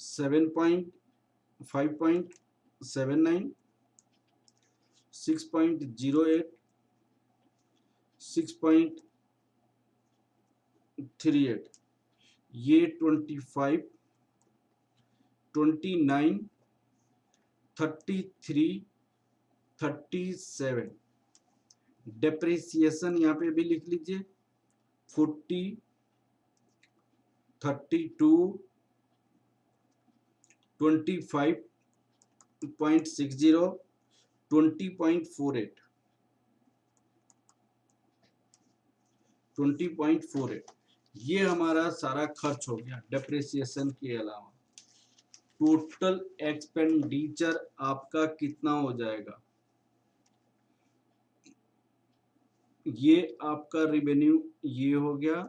5.79, 6.08, 6.38, ये 25, 29, 33, 37। डेप्रिसिएशन यहाँ पे भी लिख लीजिए 40, 32, 25.60, 20.48, 20.48 ये हमारा सारा खर्च हो गया डेप्रिसिएशन के अलावा। टोटल एक्सपेंडिचर आपका कितना हो जाएगा, ये आपका रिवेन्यू ये हो गया,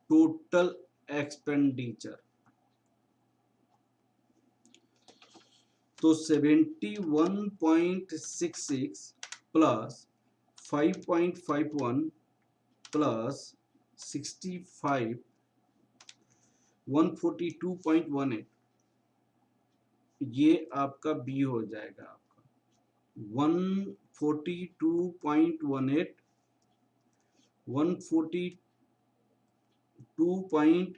टोटल एक्सपेंडिचर। तो 71.66 प्लस 5.51 प्लस 65, 142.18 ये आपका बी हो जाएगा। आपका 142.18, 142.03,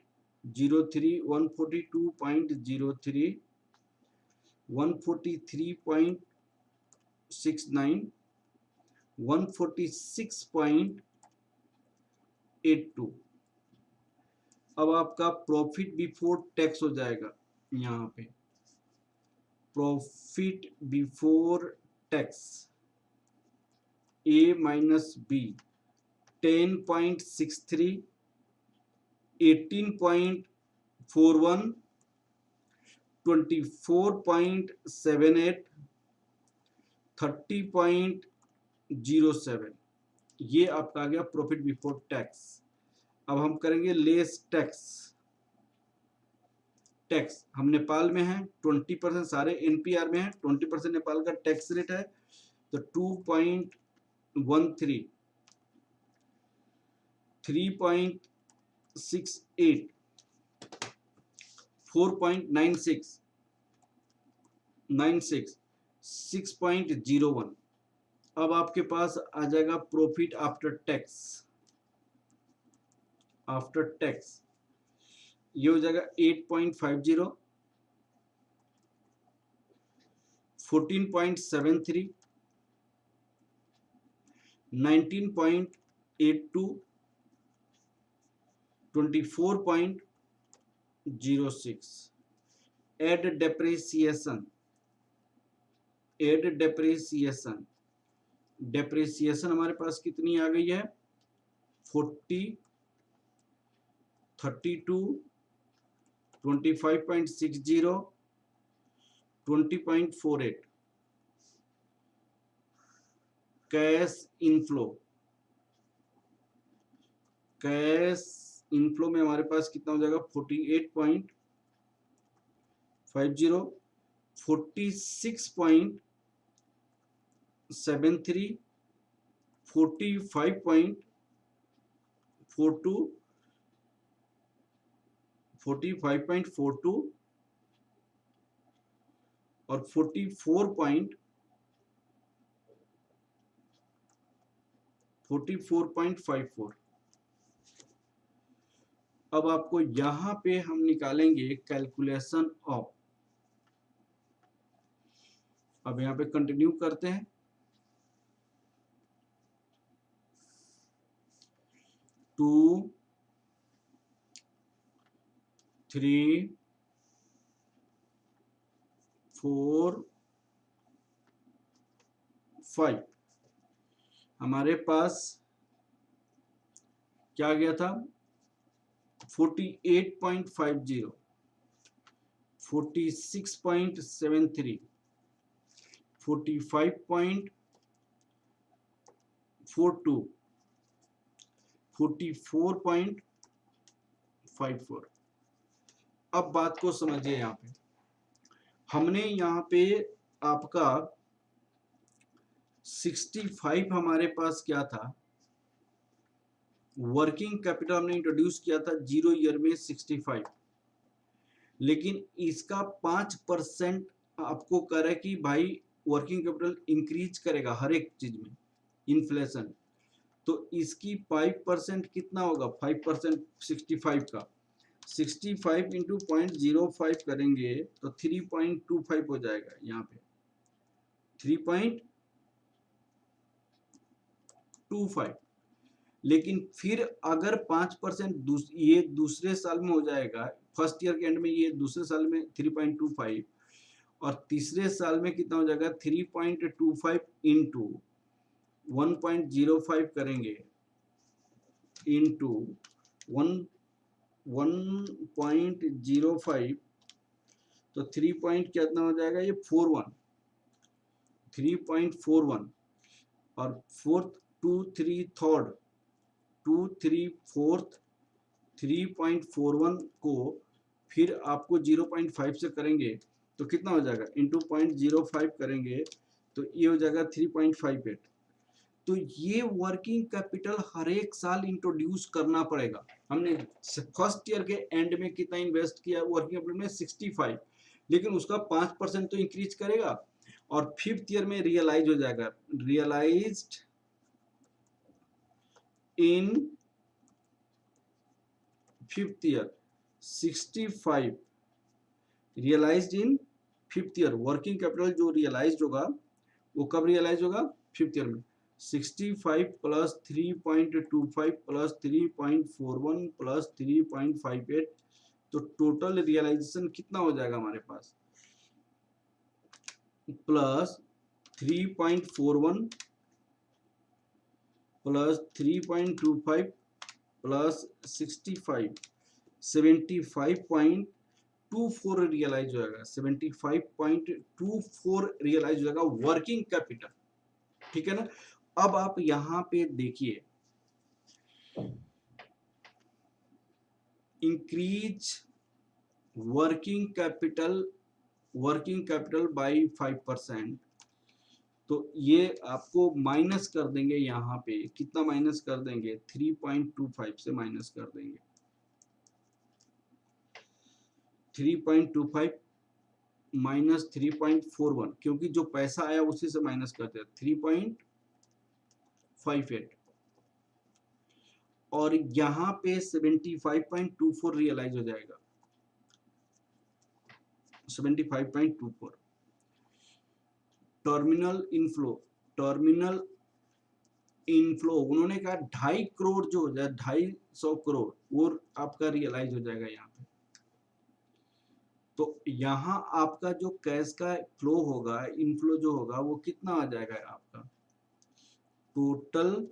142.03, 143.69, 146.82। अब आपका प्रॉफिट बिफोर टैक्स हो जाएगा यहाँ पे, प्रॉफिट बिफोर टैक्स ए माइनस बी 10.63, 18.41, 24.78, 30.07 ये आपका आ गया प्रॉफिट बिफोर टैक्स। अब हम करेंगे लेस टैक्स, टैक्स, हम नेपाल में हैं, 20% सारे एनपीआर में है, 20% नेपाल का टैक्स रेट है, तो 2.13, 3.68, 4.96, 96, 6.01। अब आपके पास आ जाएगा profit after tax, after tax ये हो जाएगा 8.50, 14.73, 19.82, 24.06। Add depreciation, add depreciation, depreciation हमारे पास कितनी आ गई है, 40, 32, 25.60, 20.48। कैश इनफ्लो, कैश इनफ्लो में हमारे पास कितना हो जाएगा, 48.50, 46.73, 45.42, 45.42 और 44.54। अब आपको यहां पे हम निकालेंगे कैलकुलेशन ऑफ, अब यहां पे कंटिन्यू करते हैं, 2, 3, 4, 5 हमारे पास क्या गया था, 48.50, 46.73, 45.42, 44.54। अब बात को समझिए, यहाँ पे हमने यहाँ पे आपका 65 हमारे पास क्या था, वर्किंग कैपिटल हमने इंट्रोड्यूस किया था 0 ईयर में 65, लेकिन इसका 5% आपको कह रहा है कि भाई वर्किंग कैपिटल इंक्रीज करेगा हर एक चीज में, इन्फ्लेशन, तो इसकी 5% कितना होगा, 5% 65 का, 65 इंटू 0.05 करेंगे तो 3.25 हो जाएगा, यहाँ पे 3.25। लेकिन फिर अगर 5% ये दूसरे साल में हो जाएगा, फर्स्ट ईयर के एंड में ये दूसरे साल में 3.25 और तीसरे साल में कितना हो जाएगा 3.25 इंटू 1.05 करेंगे इंटू 1.05 तो 3 पॉइंट कितना हो जाएगा, ये 41, 3.41 और फोर्थ 2 3 थर्ड 2 3 फोर्थ 3.41 को फिर आपको 0.5 से करेंगे तो कितना हो जाएगा, इंटू 0.05 करेंगे तो ये हो जाएगा 3.58। तो ये वर्किंग कैपिटल हर एक साल इंट्रोड्यूस करना पड़ेगा। हमने फर्स्ट ईयर के एंड में कितना इन्वेस्ट किया वर्किंग कैपिटल में 65, लेकिन उसका 5% तो इंक्रीज करेगा और फिफ्थ ईयर में रियलाइज हो जाएगा, realised in fifth year 65, realised in fifth year, working capital जो रियलाइज्ड होगा वो कब रियलाइज होगा, फिफ्थ ईयर में। 65 प्लस 3.25 प्लस 3.41 प्लस 3.58 तो टोटल रियलाइजेशन कितना हो जाएगा हमारे पास, प्लस 3.41 प्लस 3.25 प्लस 65, 75.24 रियलाइज हो जाएगा, 75.24 रियलाइज हो जाएगा वर्किंग कैपिटल, ठीक है ना। अब आप यहां पे देखिए, इंक्रीज वर्किंग कैपिटल बाई 5%, तो ये आपको माइनस कर देंगे, यहाँ पे कितना माइनस कर देंगे, 3.25 से माइनस कर देंगे, 3.25 माइनस 3.41, क्योंकि जो पैसा आया उसी से माइनस करते हैं, 3.58, और यहाँ पे 75.24 रियलाइज हो जाएगा, 75.24। टर्मिनल इनफ्लो उन्होंने कहा 2.5 करोड़ जो हो जाए, 250 करोड़ वो आपका रियलाइज हो जाएगा यहाँ पे। तो यहाँ आपका जो कैश का फ्लो होगा, इनफ्लो जो होगा वो कितना आ जाएगा आपका, टोटल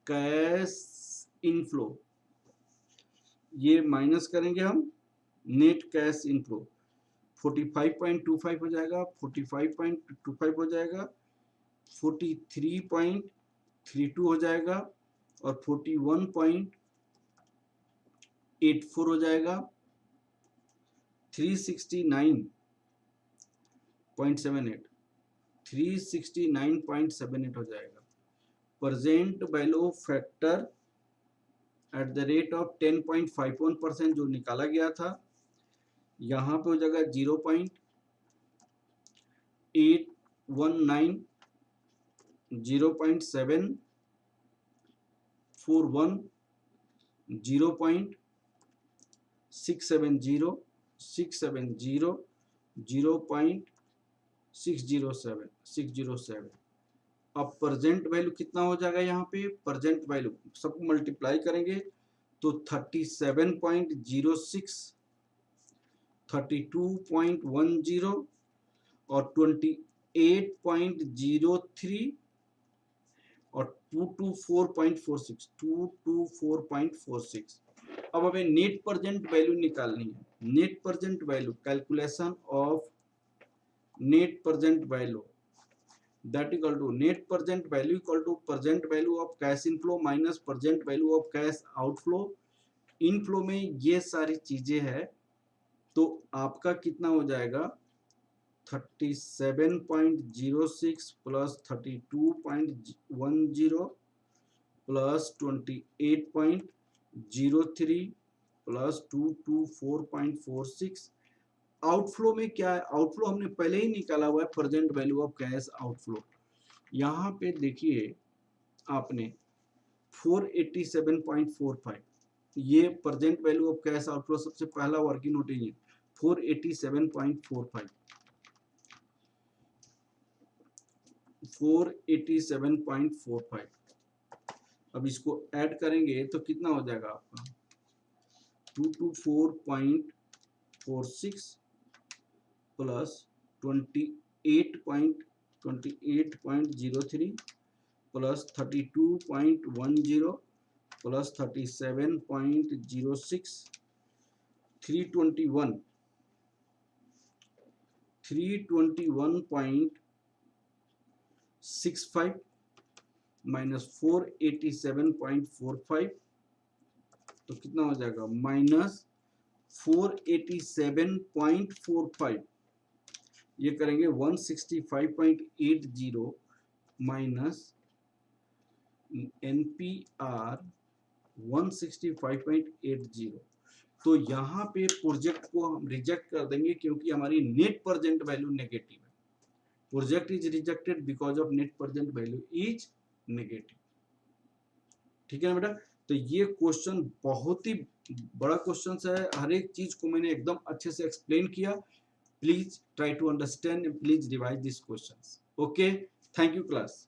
कैश इनफ्लो, ये माइनस करेंगे हम नेट कैश इनफ्लो, 45.25 हो जाएगा, 45.25 हो जाएगा, 43.32 हो जाएगा, और 41.84 हो जाएगा, 369.78 हो जाएगा। Present value factor at the rate of 10.51% जो निकाला गया था, यहाँ पे हो जाएगा 0.819, 0.741, 0.670, 670, 0.607। अब प्रेजेंट वैल्यू कितना हो जाएगा, यहाँ पे प्रेजेंट वैल्यू सब मल्टीप्लाई करेंगे तो 37.06, 32.10 और 28.03 और 224.46। अब हमें नेट प्रेजेंट वैल्यू निकालनी है। Net present value, calculation of net present value, that equal to net present value equal to present value of cash inflow minus present value of cash outflow। Inflow में ये सारी चीजें है, तो आपका कितना हो जाएगा, 37.06 प्लस 32.10 प्लस 28.03 प्लस 224.46। आउटफ्लो में क्या है, आउटफ्लो हमने पहले ही निकाला हुआ है, present value of cash outflow. यहाँ पे देखिए आपने 487.45, ये present value of cash outflow सबसे पहला वर्किंग नोट है, 487.45, 487.45। अब इसको ऐड करेंगे तो कितना हो जाएगा आपका, 224.46 प्लस 28.03 प्लस 32.10 प्लस 37.06, 321.65 माइनस 487.45, तो कितना हो जाएगा, माइनस 487.45, ये करेंगे 165.80 माइनस NPR 165.80। तो यहाँ पे प्रोजेक्ट को हम रिजेक्ट कर देंगे क्योंकि हमारी नेट प्रेजेंट वैल्यू नेगेटिव है। Project is rejected because of net present value is negative. ठीक है ना बेटा, तो ये क्वेश्चन बहुत ही बड़ा क्वेश्चन है, हर एक चीज को मैंने एकदम अच्छे से एक्सप्लेन किया। Please try to understand and please revise these questions. Okay, thank you class.